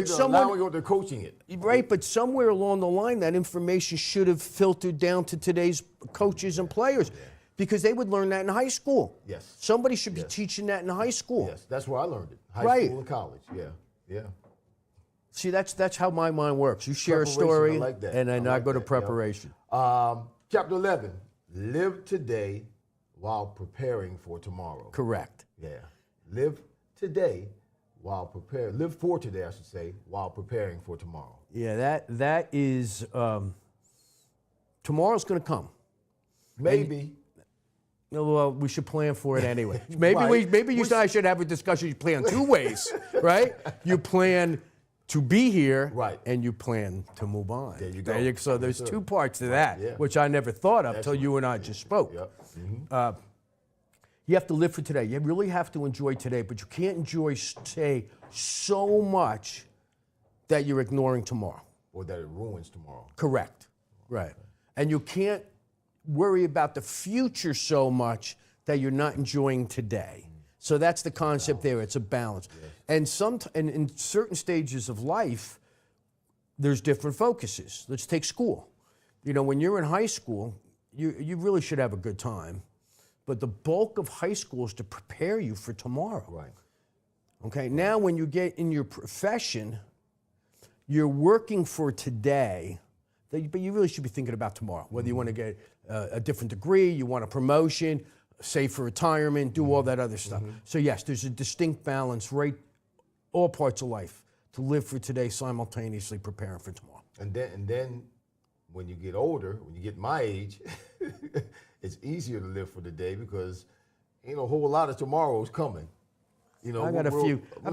someone they're coaching it.
Right, but somewhere along the line, that information should have filtered down to today's coaches and players, because they would learn that in high school.
Yes.
Somebody should be teaching that in high school.
Yes, that's where I learned it. High school and college. Yeah.
See, that's how my mind works. You share a story,
I like that.
and then I go to preparation.
Chapter 11: Live today while preparing for tomorrow.
Correct.
Yeah. Live today. Live for today, I should say, while preparing for tomorrow.
Yeah, that is, tomorrow's going to come.
Maybe.
Well, we should plan for it anyway. Maybe you and I should have a discussion. You plan two ways, right? You plan to be here,
Right.
and you plan to move on.
There you go.
So there's
Yes, sir.
two parts to that,
Yeah.
which I never thought of till
Excellent.
you and I just spoke.
Yep. Mm-hmm.
You have to live for today. You really have to enjoy today, but you can't enjoy today so much that you're ignoring tomorrow.
Or that it ruins tomorrow.
Correct. Right. And you can't worry about the future so much that you're not enjoying today. So that's the concept there. It's a balance. Yes. And in certain stages of life, there's different focuses. Let's take school. You know, when you're in high school, you really should have a good time. But the bulk of high school is to prepare you for tomorrow.
Right.
Okay, now when you get in your profession, you're working for today, but you really should be thinking about tomorrow. Whether you want to get a different degree, you want a promotion, save for retirement, do all that other stuff. So yes, there's a distinct balance, right, all parts of life, to live for today, simultaneously preparing for tomorrow.
And then when you get older, when you get my age, it's easier to live for the day because ain't a whole lot of tomorrows coming. You know,
I've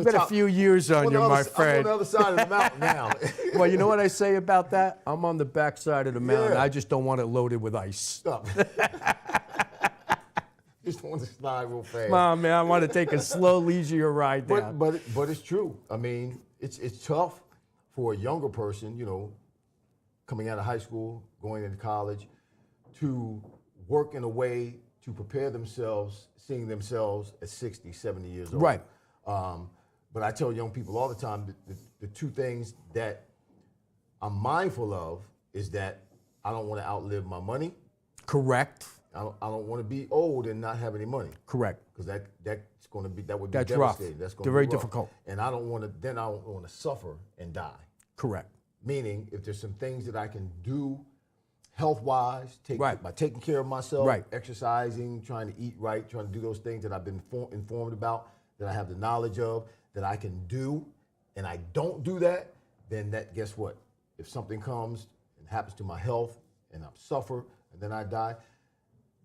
got a few years on you, my friend.
I'm on the other side of the mountain now.
Well, you know what I say about that? I'm on the back side of the mountain.
Yeah.
I just don't want it loaded with ice.
Stop. Just want to slide real fast.
Come on, man, I want to take a slow, leisurely ride down.
But it's true. I mean, it's tough for a younger person, you know, coming out of high school, going into college, to work in a way to prepare themselves, seeing themselves at 60, 70 years old.
Right.
But I tell young people all the time that the two things that I'm mindful of is that I don't want to outlive my money.
Correct.
I don't want to be old and not have any money.
Correct.
Because that would be
That's rough.
devastating. That's going
They're
to
very
be rough.
difficult.
And I don't want to suffer and die.
Correct.
Meaning, if there's some things that I can do health-wise,
Right.
by taking care of myself,
Right.
exercising, trying to eat right, trying to do those things that I've been informed about, that I have the knowledge of, that I can do, and I don't do that, then guess what? If something comes and happens to my health and I suffer and then I die,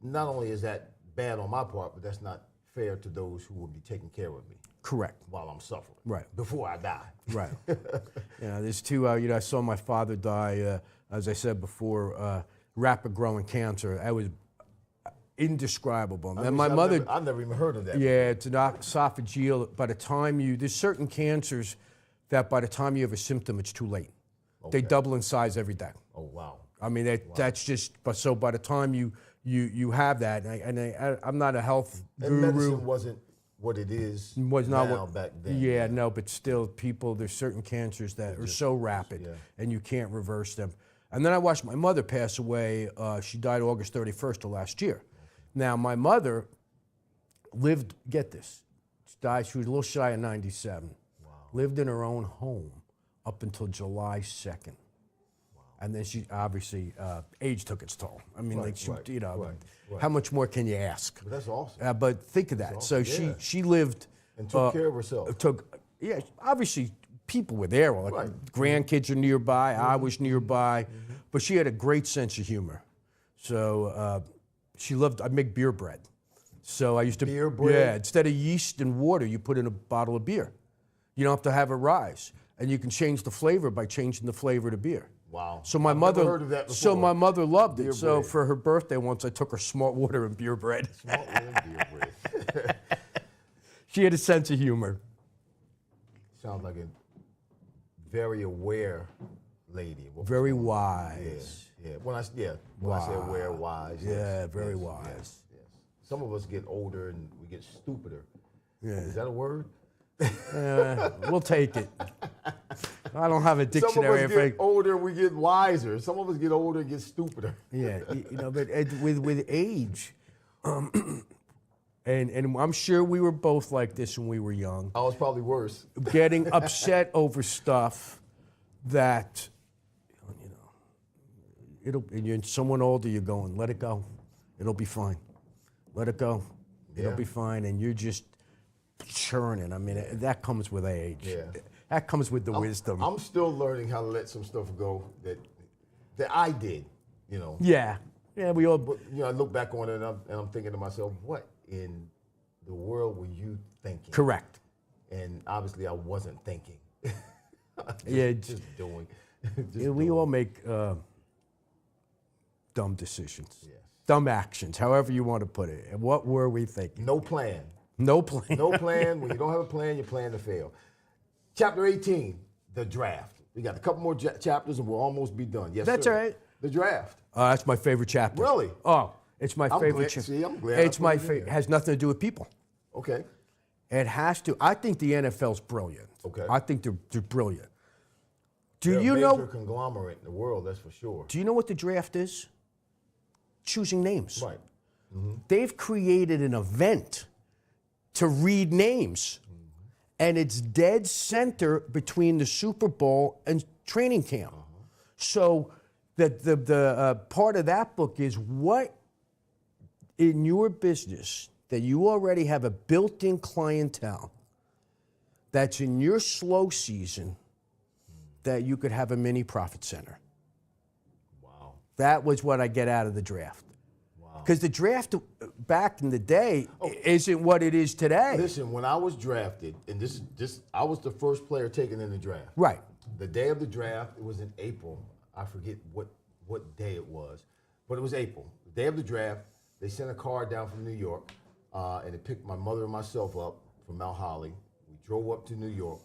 not only is that bad on my part, but that's not fair to those who will be taking care of me.
Correct.
While I'm suffering.
Right.
Before I die.
Right. There's two, I saw my father die, as I said before, rapid growing cancer. That was indescribable. And my mother.
I've never even heard of that.
Yeah, it's an esophageal. By the time there's certain cancers that by the time you have a symptom, it's too late.
Okay.
They double in size every day.
Oh, wow.
I mean, that's just, but so by the time you have that, I'm not a health
And
guru.
medicine wasn't what it is
Was not
now
what,
back then.
Yeah, no, but still, there's certain cancers that are so rapid,
yeah.
and you can't reverse them. And then I watched my mother pass away. She died August 31st of last year. Now, my mother lived, get this, she was a little shy of 97.
Wow.
Lived in her own home up until July 2nd. Wow. And then she, obviously, age took its toll. I mean,
Right.
How much more can you ask?
But that's awesome.
But think of that. So
Yeah.
she lived.
And took care of herself.
Obviously, people were there. Like
Right.
grandkids are nearby. I was nearby. But she had a great sense of humor. So she loved, I make beer bread. So I used to.
Beer bread?
Yeah, instead of yeast and water, you put in a bottle of beer. You don't have to have it rise. And you can change the flavor by changing the flavor to beer.
Wow.
So my
I've
mother,
never heard of that
so
before.
my mother loved it.
Beer
So
bread.
for her birthday once, I took her smart water and beer bread.
Small little beer bread.
She had a sense of humor.
Sounds like a very aware lady.
Very wise.
Yeah. When I say aware, wise.
Yeah,
yes,
very
yes,
wise.
Yes. Some of us get older and we get stupider.
Yeah.
Is that a word?
We'll take it. I don't have a
Some
dictionary.
of us get older, we get wiser. Some of us get older and get stupider.
Yeah, but with age, and I'm sure we were both like this when we were young.
I was probably worse.
Getting upset over stuff that, and you're someone older, you're going, let it go. It'll be fine. Let it go. It'll
Yeah.
be fine. And you're just churning. I mean, that comes with age.
Yeah.
That comes with the wisdom.
I'm still learning how to let some stuff go that I did,
Yeah. Yeah, we all.
But I look back on it and I'm thinking to myself, what in the world were you thinking?
Correct.
And obviously I wasn't thinking.
Yeah,
just doing.
Yeah, we all make dumb decisions, dumb actions, however you want to put it. And what were we thinking?
No plan.
No plan.
No plan. When you don't have a plan, you plan to fail. Chapter 18, the draft. We got a couple more chapters and we'll almost be done. Yes,
That's
sir.
all right.
The draft.
That's my favorite chapter.
Really?
Oh, it's my favorite chapter.
See, I'm glad.
It's my favorite. It has nothing to do with people.
Okay.
It has to. I think the NFL's brilliant.
Okay.
I think they're brilliant.
They're
Do you
a
know?
major conglomerate in the world, that's for sure.
Do you know what the draft is? Choosing names.
Right.
They've created an event to read names, and it's dead center between the Super Bowl and training camp. So the part of that book is what in your business that you already have a built-in clientele that's in your slow season that you could have a mini profit center.
Wow.
That was what I get out of the draft.
Wow.
Because the draft back in the day isn't what it is today.
Listen, when I was drafted, and I was the first player taken in the draft.
Right.
The day of the draft, it was in April. I forget what day it was, but it was April. The day of the draft, they sent a car down from New York, and it picked my mother and myself up from Mount Holly. We drove up to New York.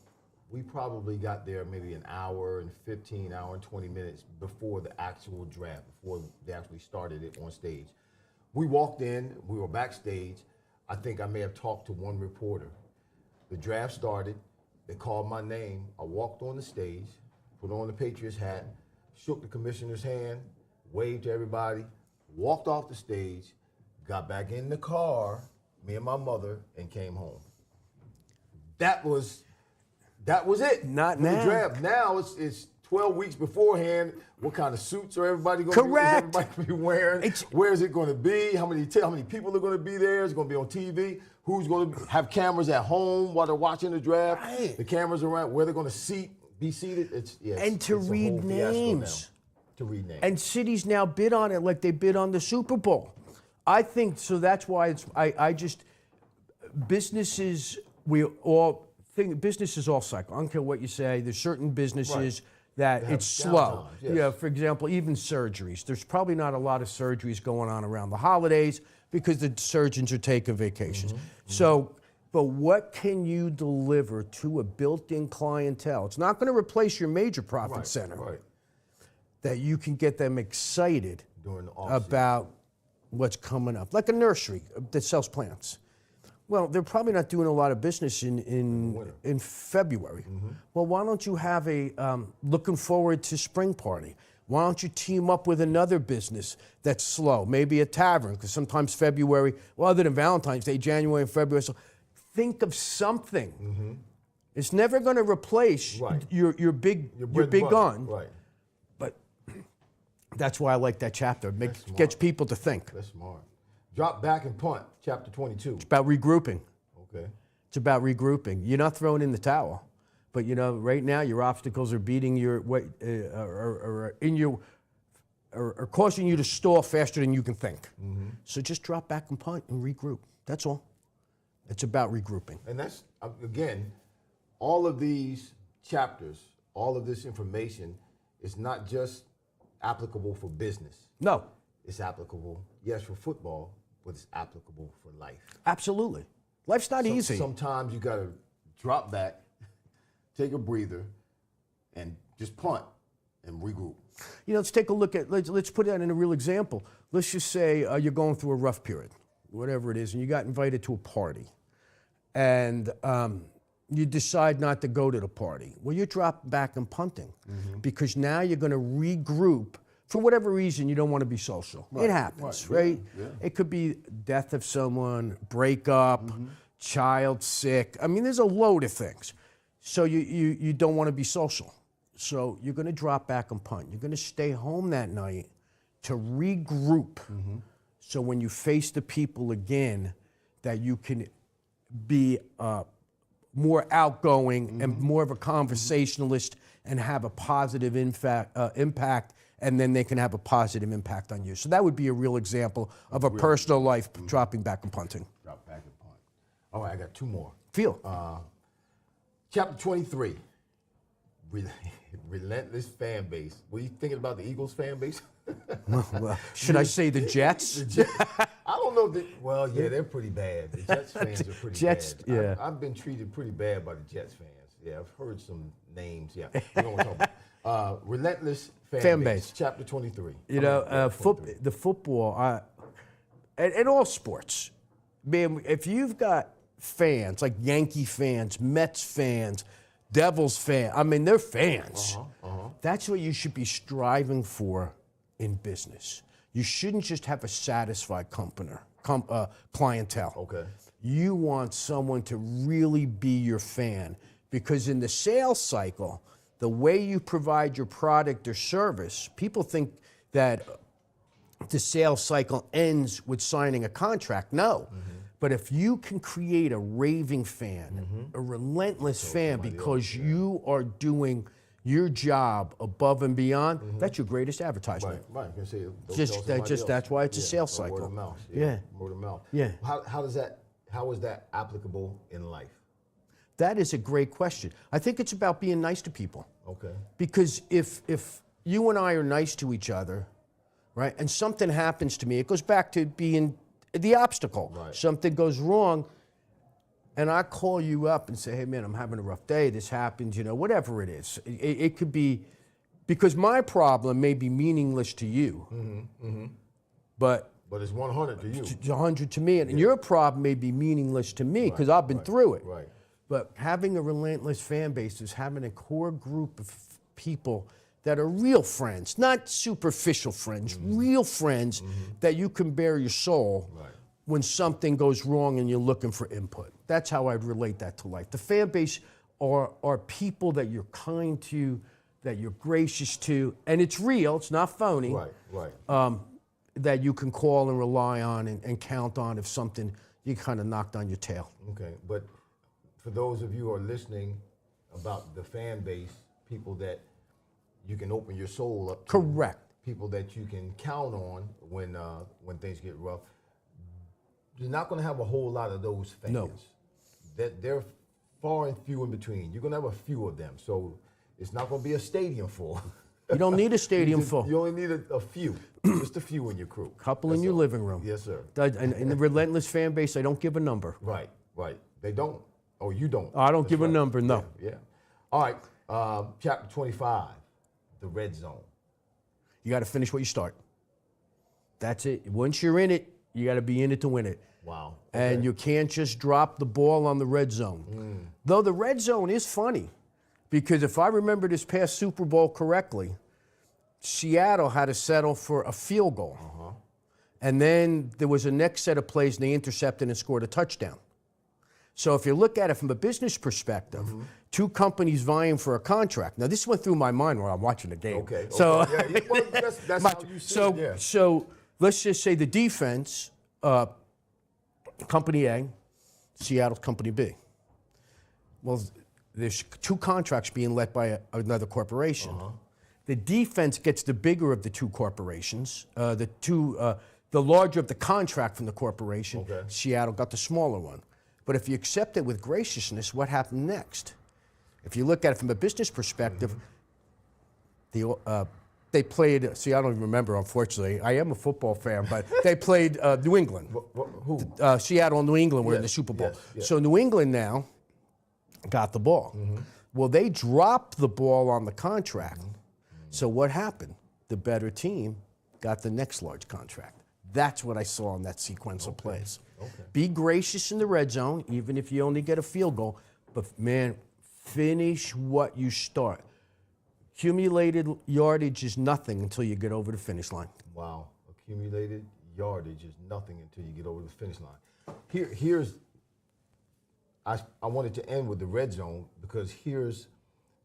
We probably got there maybe an hour and 20 minutes before the actual draft, before they actually started it on stage. We walked in, we were backstage. I think I may have talked to one reporter. The draft started, they called my name. I walked on the stage, put on the Patriots hat, shook the commissioner's hand, waved to everybody, walked off the stage, got back in the car, me and my mother, and came home. That was it.
Not
for
now.
The draft. Now it's 12 weeks beforehand. What kind of suits are everybody going to be wearing? Where is it going to be? How many people are going to be there? Is it going to be on TV? Who's going to have cameras at home while they're watching the draft?
Right.
The cameras around where they're going to be seated.
To read names.
To read names.
And cities now bid on it like they bid on the Super Bowl. I think so. That's why businesses businesses all cycle. I don't care what you say. There's certain businesses that it's slow.
Yes.
Yeah, for example, even surgeries. There's probably not a lot of surgeries going on around the holidays because the surgeons are taking vacations. So, but what can you deliver to a built-in clientele? It's not going to replace your major profit center.
Right.
That you can get them excited
During the off-season.
about what's coming up. Like a nursery that sells plants. Well, they're probably not doing a lot of business in February. Well, why don't you have a looking forward to spring party? Why don't you team up with another business that's slow? Maybe a tavern, because sometimes February, well, other than Valentine's Day, January and February. So think of something. It's never going to replace your big gun.
Right.
But that's why I like that chapter. It gets people to think.
That's smart. Drop back and punt, chapter 22.
It's about regrouping.
Okay.
It's about regrouping. You're not throwing in the towel, but right now your obstacles are beating your way, are causing you to stall faster than you can think. So just drop back and punt and regroup. That's all. It's about regrouping.
And that's again, all of these chapters, all of this information is not just applicable for business.
No.
It's applicable, yes, for football, but it's applicable for life.
Absolutely. Life's not easy.
Sometimes you got to drop back, take a breather, and just punt and regroup.
Let's take a look at, let's put that in a real example. Let's just say you're going through a rough period, whatever it is, and you got invited to a party. And you decide not to go to the party. Well, you drop back and punting because now you're going to regroup. For whatever reason, you don't want to be social. It happens, right?
Yeah.
It could be death of someone, breakup, child sick. I mean, there's a load of things. So you don't want to be social. So you're going to drop back and punt. You're going to stay home that night to regroup. So when you face the people again, that you can be more outgoing and more of a conversationalist and have a positive impact, and then they can have a positive impact on you. So that would be a real example of a personal life dropping back and punting.
Drop back and punt. All right, I got two more.
Feel.
Chapter 23, Relentless fan base. What are you thinking about the Eagles fan base?
Well, should I say the Jets?
I don't know. Well, yeah, they're pretty bad. The Jets fans are pretty
Jets,
bad.
yeah.
I've been treated pretty bad by the Jets fans. Yeah, I've heard some names. Yeah, we don't want to talk about. Relentless fan base. Chapter 23.
You know, the football, and all sports, man, if you've got fans, like Yankee fans, Mets fans, Devils fans, I mean, they're fans. That's what you should be striving for in business. You shouldn't just have a satisfied clientele.
Okay.
You want someone to really be your fan, because in the sales cycle, the way you provide your product or service, people think that the sales cycle ends with signing a contract. No. But if you can create a raving fan, a relentless fan, because you are doing your job above and beyond, that's your greatest advertisement.
Right. I can say
That's why it's a sales cycle.
Word of mouth.
Yeah.
Word of mouth.
Yeah.
How is that applicable in life?
That is a great question. I think it's about being nice to people.
Okay.
Because if you and I are nice to each other, right, and something happens to me, it goes back to being the obstacle.
Right.
Something goes wrong, and I call you up and say, hey, man, I'm having a rough day. This happens, whatever it is. It could be, because my problem may be meaningless to you, but
it's 100 to you.
100 to me, and your problem may be meaningless to me because I've been through it.
Right.
But having a relentless fan base is having a core group of people that are real friends, not superficial friends, real friends that you can bare your soul when something goes wrong and you're looking for input. That's how I'd relate that to life. The fan base are people that you're kind to, that you're gracious to, and it's real, it's not phony.
Right.
That you can call and rely on and count on if something you kind of knocked on your tail.
Okay, but for those of you who are listening about the fan base, people that you can open your soul up to.
Correct.
People that you can count on when things get rough. You're not going to have a whole lot of those fans.
No.
That they're far and few in between. You're going to have a few of them. So it's not going to be a stadium full.
You don't need a stadium full.
You only need a few, just a few in your crew.
Couple in your living room.
Yes, sir.
And in the relentless fan base, I don't give a number.
Right. They don't. Oh, you don't.
I don't give a number, no.
Yeah. All right, chapter 25, the red zone.
You got to finish what you start. That's it. Once you're in it, you got to be in it to win it.
Wow.
And you can't just drop the ball on the red zone. Though the red zone is funny, because if I remember this past Super Bowl correctly, Seattle had to settle for a field goal. And then there was a next set of plays, and they intercepted and scored a touchdown. So if you look at it from a business perspective, two companies vying for a contract. Now, this went through my mind while I'm watching the game.
Okay.
So,
yeah, well, that's how you see it, yeah.
So let's just say the defense, Company A, Seattle's Company B. Well, there's two contracts being let by another corporation. The defense gets the bigger of the two corporations. The larger of the contract from the corporation.
Okay.
Seattle got the smaller one. But if you accept it with graciousness, what happened next? If you look at it from a business perspective, they played, see, I don't even remember, unfortunately. I am a football fan, but they played New England.
Who?
Seattle and New England were in the Super Bowl.
Yes.
So New England now got the ball. Well, they dropped the ball on the contract. So what happened? The better team got the next large contract. That's what I saw in that sequence of plays. Be gracious in the red zone, even if you only get a field goal. But, man, finish what you start. Accumulated yardage is nothing until you get over the finish line.
Wow. Accumulated yardage is nothing until you get over the finish line. I wanted to end with the red zone because here's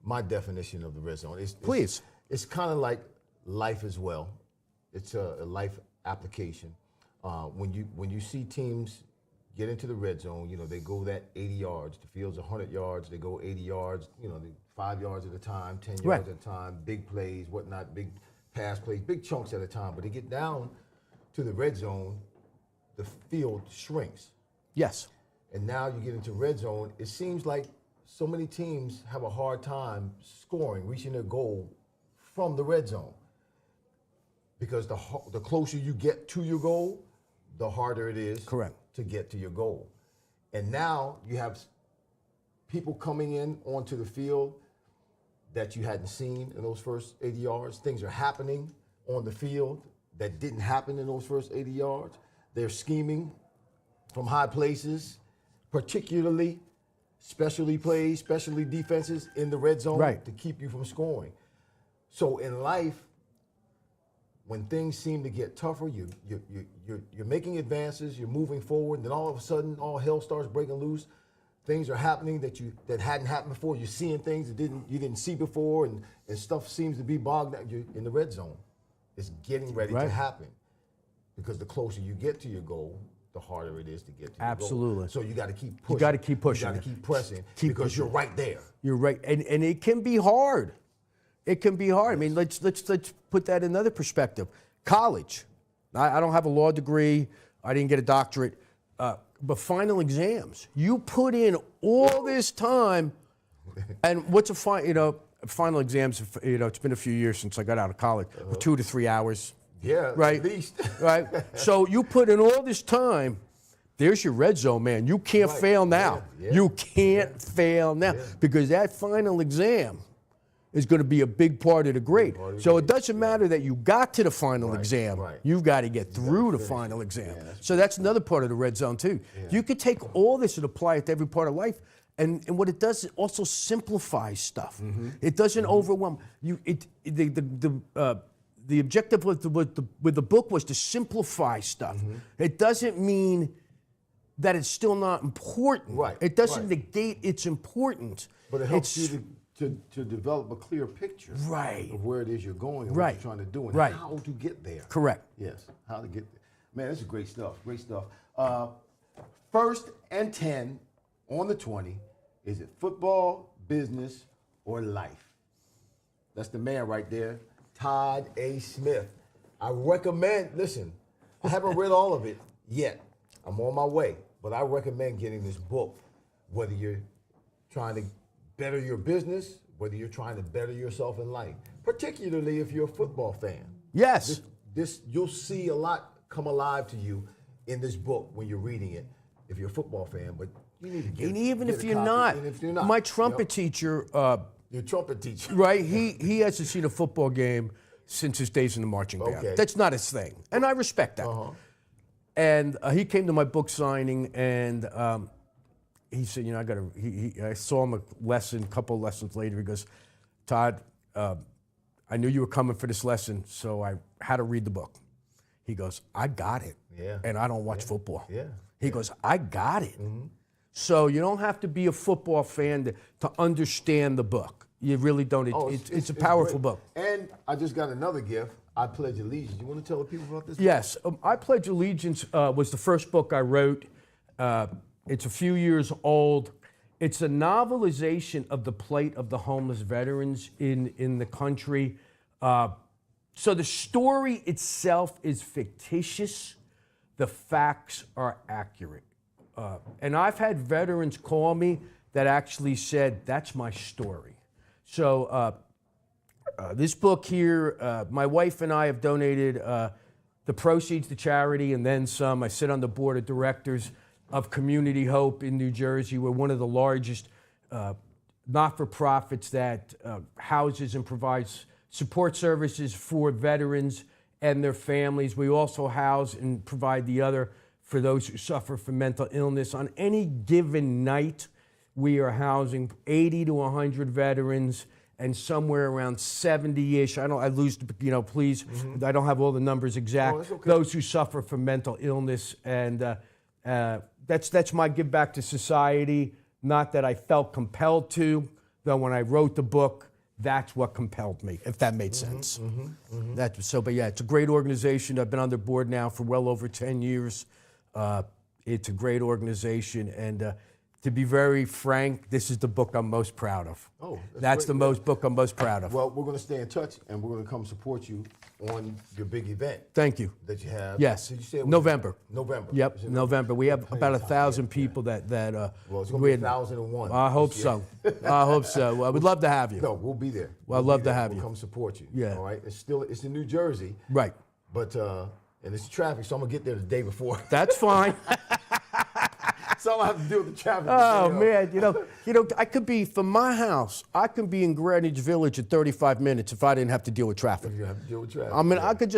my definition of the red zone.
Please.
It's kind of like life as well. It's a life application. When you see teams get into the red zone, they go that 80 yards. The field's 100 yards. They go 80 yards. 5 yards at a time, 10 yards at a time, big plays, whatnot, big pass plays, big chunks at a time. But they get down to the red zone, the field shrinks.
Yes.
And now you get into red zone, it seems like so many teams have a hard time scoring, reaching their goal from the red zone. Because the closer you get to your goal, the harder it is to get to your goal. And now you have people coming in onto the field that you hadn't seen in those first 80 yards. Things are happening on the field that didn't happen in those first 80 yards. They're scheming from high places, particularly specialty plays, specialty defenses in the red zone to keep you from scoring. So in life, when things seem to get tougher, you're making advances, you're moving forward, and then all of a sudden, all hell starts breaking loose. Things are happening that hadn't happened before. You're seeing things that you didn't see before, and stuff seems to be bogged down. You're in the red zone. It's getting ready to happen, because the closer you get to your goal, the harder it is to get to your goal. So you got to keep pushing.
You got to keep pushing.
You got to keep pressing because you're right there.
You're right, and it can be hard. It can be hard. I mean, let's put that in another perspective. College. I don't have a law degree. I didn't get a doctorate. But final exams. You put in all this time, and what's a final exams? It's been a few years since I got out of college. 2 to 3 hours.
Yeah,
right.
At least.
Right. So you put in all this time. There's your red zone, man. You can't fail now. You can't fail now because that final exam is going to be a big part of the grade. So it doesn't matter that you got to the final exam. You've got to get through the final exam. So that's another part of the red zone, too. You could take all this and apply it to every part of life. And what it does, it also simplifies stuff. It doesn't overwhelm you. The objective with the book was to simplify stuff. It doesn't mean that it's still not important. It doesn't negate its importance.
But it helps you to develop a clear picture of where it is you're going and what you're trying to do and how to get there.
Correct.
Yes, how to get there. Man, this is great stuff. Great stuff. 1st and 10 on the 20. Is it football, business, or life? That's the man right there, Todd A. Smith. I recommend, listen, I haven't read all of it yet. I'm on my way, but I recommend getting this book, whether you're trying to better your business, whether you're trying to better yourself in life, particularly if you're a football fan.
Yes.
This you'll see a lot come alive to you in this book when you're reading it, if you're a football fan, but you need to get
and even
get
if
a
you're
copy.
not.
And if you're not.
My trumpet teacher,
your trumpet teacher.
Right, he hasn't seen a football game since his days in the marching band. That's not his thing, and I respect that. And he came to my book signing, and he said, I saw him a couple lessons later. He goes, Todd, I knew you were coming for this lesson, so I had to read the book. He goes, I got it, and I don't watch football. He goes, I got it. So you don't have to be a football fan to understand the book. You really don't. It's a powerful book.
And I just got another gift. I Pledge Allegiance. You want to tell the people about this?
Yes. I Pledge Allegiance was the first book I wrote. It's a few years old. It's a novelization of the plight of the homeless veterans in the country. So the story itself is fictitious. The facts are accurate. And I've had veterans call me that actually said, that's my story. So this book here, my wife and I have donated the proceeds to charity and then some. I sit on the board of directors of Community Hope in New Jersey. We're one of the largest not-for-profits that houses and provides support services for veterans and their families. We also house and provide the other for those who suffer from mental illness. On any given night, we are housing 80 to 100 veterans and somewhere around 70-ish. I lose, please, I don't have all the numbers exact. Those who suffer from mental illness, and that's my give back to society. Not that I felt compelled to, though when I wrote the book, that's what compelled me, if that made sense. But yeah, it's a great organization. I've been on their board now for well over 10 years. It's a great organization, and to be very frank, this is the book I'm most proud of.
Oh,
that's
great,
the book I'm most proud of.
Well, we're going to stay in touch, and we're going to come support you on your big event.
Thank you.
That you have.
Yes.
Did you say it was
November.
November.
Yep, November. We have about 1,000 people that
well, it's going to be 1,001.
I hope so. I hope so. I would love to have you.
No, we'll be there.
Well, I'd love to have you.
We'll come support you.
Yeah.
All right. It's in New Jersey.
Right.
But and it's traffic, so I'm gonna get there the day before.
That's fine.
So I'm gonna have to deal with the traffic.
Oh man, you know, I could be from my house. I could be in Greenwich Village in 35 minutes if I didn't have to deal with traffic.
You have to deal with traffic.
I mean, I could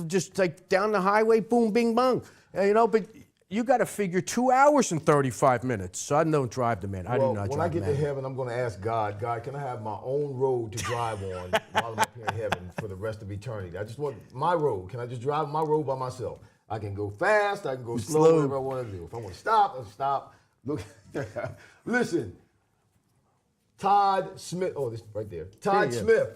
just like down the highway, boom, bing, bong. You know, but you got to figure 2 hours and 35 minutes. So I don't drive the man. I do not drive.
When I get to heaven, I'm going to ask God, can I have my own road to drive on while I'm up here in heaven for the rest of eternity? I just want my road. Can I just drive my road by myself? I can go fast. I can go slow. Whatever I want to do. If I want to stop, I'll stop. Look, listen. Todd Smith. Oh, this right there. Todd Smith.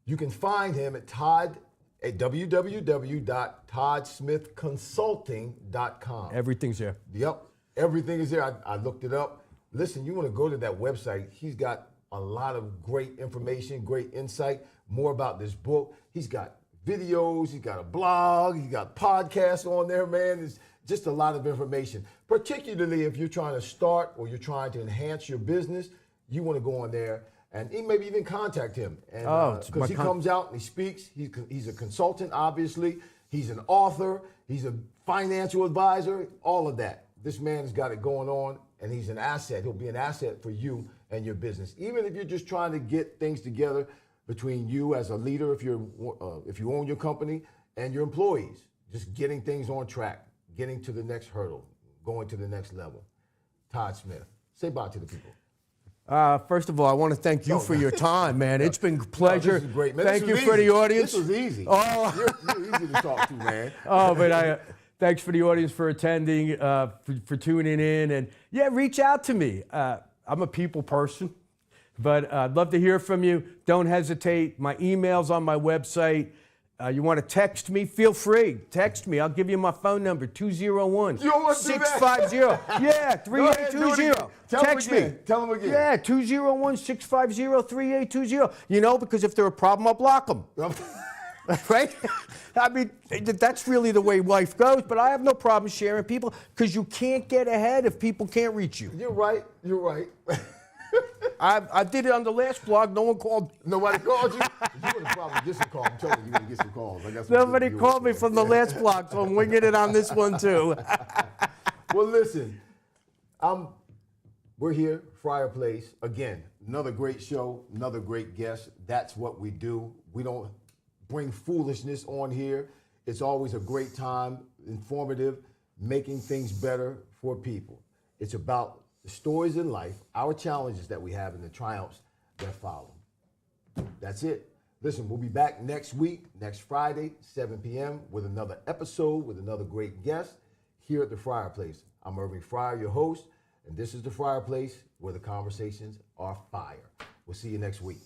You can find him at www.toddsmithconsulting.com.
Everything's there.
Yep, everything is there. I looked it up. Listen, you want to go to that website. He's got a lot of great information, great insight, more about this book. He's got videos, he's got a blog, he's got podcasts on there, man. It's just a lot of information, particularly if you're trying to start or you're trying to enhance your business. You want to go on there and maybe even contact him. Because he comes out and he speaks. He's a consultant, obviously. He's an author. He's a financial advisor, all of that. This man has got it going on, and he's an asset. He'll be an asset for you and your business. Even if you're just trying to get things together between you as a leader, if you own your company, and your employees, just getting things on track, getting to the next hurdle, going to the next level. Todd Smith, say bye to the people.
First of all, I want to thank you for your time, man. It's been a pleasure.
This is great, man.
Thank you for the audience.
This was easy.
Oh.
You're easy to talk to, man.
Oh, but thanks for the audience for attending, for tuning in. And, yeah, reach out to me. I'm a people person, but I'd love to hear from you. Don't hesitate. My email's on my website. You want to text me? Feel free. Text me. I'll give you my phone number, 201-650. Yeah, 3820. Text me.
Tell them again.
Yeah, 201-650-3820. You know, because if they're a problem, I'll block them. Right? I mean, that's really the way life goes, but I have no problem sharing people because you can't get ahead if people can't reach you.
You're right. You're right.
I did it on the last blog. No one called.
Nobody called you? You would probably get some calls. I'm telling you, you're going to get some calls.
Nobody called me from the last blog, so I'm winging it on this one, too.
Well, listen, we're here, Fryar Place. Again, another great show, another great guest. That's what we do. We don't bring foolishness on here. It's always a great time, informative, making things better for people. It's about the stories in life, our challenges that we have, and the triumphs that follow. That's it. Listen, we'll be back next week, next Friday, 7 p.m. with another episode with another great guest here at the Fryar Place. I'm Irving Fryar, your host, and this is the Fryar Place where the conversations are fire. We'll see you next week.